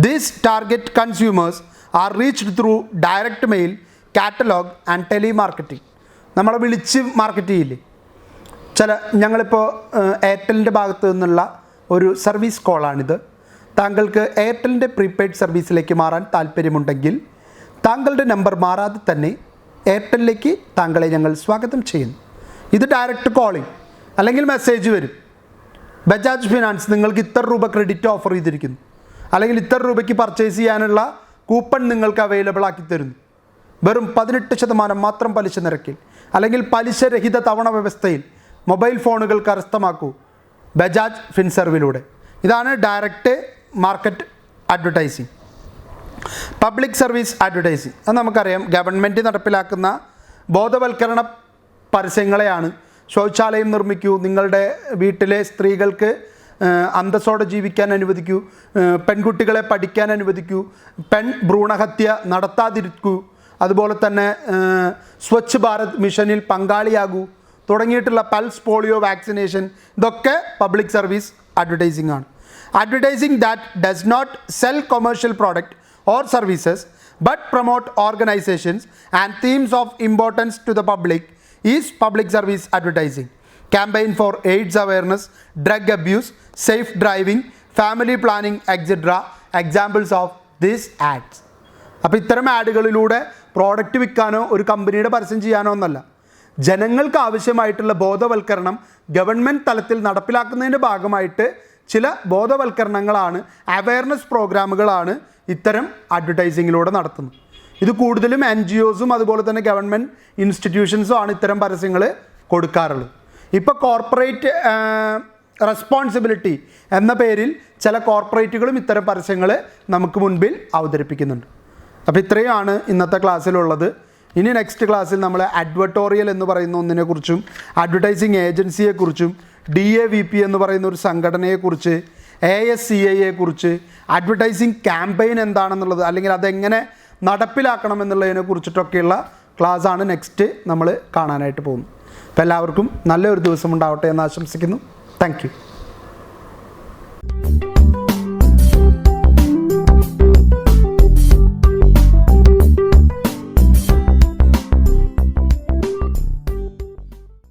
These target consumers are reached through direct mail, catalog and telemarketing. നമ്മളെ വിളിച്ച് market ചെയ്യില്ലേ? ഞങ്ങളിപ്പോൾ എയർടെലിൻ്റെ ഭാഗത്തു നിന്നുള്ള ഒരു service കോളാണിത്. താങ്കൾക്ക് എയർടെലിൻ്റെ prepaid സർവീസിലേക്ക് മാറാൻ താല്പര്യമുണ്ടെങ്കിൽ താങ്കളുടെ നമ്പർ മാറാതെ തന്നെ എയർടെലിലേക്ക് താങ്കളെ ഞങ്ങൾ സ്വാഗതം ചെയ്യുന്നു. ഇത് ഡയറക്റ്റ് കോളിംഗ്, അല്ലെങ്കിൽ മെസ്സേജ് വരും. ബജാജ് ഫിനാൻസ് നിങ്ങൾക്ക് ഇത്ര രൂപ ക്രെഡിറ്റ് ഓഫർ ചെയ്തിരിക്കുന്നു, അല്ലെങ്കിൽ ഇത്ര രൂപയ്ക്ക് പർച്ചേസ് ചെയ്യാനുള്ള കൂപ്പൺ നിങ്ങൾക്ക് അവൈലബിൾ ആക്കി തരുന്നു, വെറും 18% മാത്രം പലിശ നിരക്കിൽ, അല്ലെങ്കിൽ പലിശരഹിത തവണ വ്യവസ്ഥയിൽ മൊബൈൽ ഫോണുകൾ കരസ്ഥമാക്കൂ ബജാജ് ഫിൻസർവിലൂടെ. ഇതാണ് direct market advertising. Public service advertising. അത് നമുക്കറിയാം, ഗവൺമെൻറ് നടപ്പിലാക്കുന്ന ബോധവൽക്കരണ പരസ്യങ്ങളെയാണ്. ശൗചാലയം നിർമ്മിക്കൂ, നിങ്ങളുടെ വീട്ടിലെ സ്ത്രീകൾക്ക് അന്തസ്സോടെ ജീവിക്കാൻ അനുവദിക്കൂ, പെൺകുട്ടികളെ പഠിക്കാൻ അനുവദിക്കൂ, പെൺ ഭ്രൂണഹത്യ നടത്താതിരിക്കൂ, അതുപോലെ തന്നെ സ്വച്ഛ് ഭാരത് മിഷനിൽ പങ്കാളിയാകൂ തുടങ്ങിയിട്ടുള്ള പൾസ് പോളിയോ വാക്സിനേഷൻ, ഇതൊക്കെ പബ്ലിക് സർവീസ് അഡ്വർടൈസിംഗ് ആണ്. Advertising that does not sell commercial product or services but promote organizations and themes of importance to the public is public service advertising. Campaign for AIDS awareness, drug abuse, safe driving, family planning, etc. Examples of these ads. അപ്പോൾ ഇത്തരം ആഡുകളിലൂടെ product വിൽക്കാനോ ഒരു കമ്പനിയുടെ പരസ്യം ചെയ്യാനോ ഒന്നല്ല, ജനങ്ങൾക്ക് ആവശ്യമായിട്ടുള്ള ബോധവൽക്കരണം ഗവൺമെൻറ് തലത്തിൽ നടപ്പിലാക്കുന്നതിൻ്റെ ഭാഗമായിട്ട് ചില ബോധവൽക്കരണങ്ങളാണ്, അവയർനെസ് പ്രോഗ്രാമുകളാണ് ഇത്തരം അഡ്വർടൈസിങ്ങിലൂടെ നടത്തുന്നത്. ഇത് കൂടുതലും NGOസും അതുപോലെ തന്നെ ഗവൺമെൻറ് ഇൻസ്റ്റിറ്റ്യൂഷൻസും ആണ് ഇത്തരം പരസ്യങ്ങൾ കൊടുക്കാറുള്ളത്. ഇപ്പോൾ കോർപ്പറേറ്റ് റെസ്പോൺസിബിലിറ്റി എന്ന പേരിൽ ചില കോർപ്പറേറ്റുകളും ഇത്തരം പരസ്യങ്ങൾ നമുക്ക് മുൻപിൽ അവതരിപ്പിക്കുന്നുണ്ട്. അപ്പോൾ ഇത്രയുമാണ് ഇന്നത്തെ ക്ലാസ്സിലുള്ളത്. ഇനി നെക്സ്റ്റ് ക്ലാസ്സിൽ നമ്മൾ അഡ്വർട്ടോറിയൽ എന്ന് പറയുന്ന ഒന്നിനെക്കുറിച്ചും അഡ്വർടൈസിങ് ഏജൻസിയെക്കുറിച്ചും DAVP എന്ന് പറയുന്ന ഒരു സംഘടനയെക്കുറിച്ച്, ASCIയെക്കുറിച്ച്, അഡ്വർടൈസിങ് ക്യാമ്പയിൻ എന്താണെന്നുള്ളത് അല്ലെങ്കിൽ അതെങ്ങനെ നടപ്പിലാക്കണം എന്നുള്ളതിനെ കുറിച്ചിട്ടൊക്കെയുള്ള ക്ലാസ്സാണ് നെക്സ്റ്റ് നമ്മൾ കാണാനായിട്ട് പോകുന്നത്. അപ്പോൾ എല്ലാവർക്കും നല്ലൊരു ദിവസം ഉണ്ടാവട്ടെ എന്ന് ആശംസിക്കുന്നു. Thank you.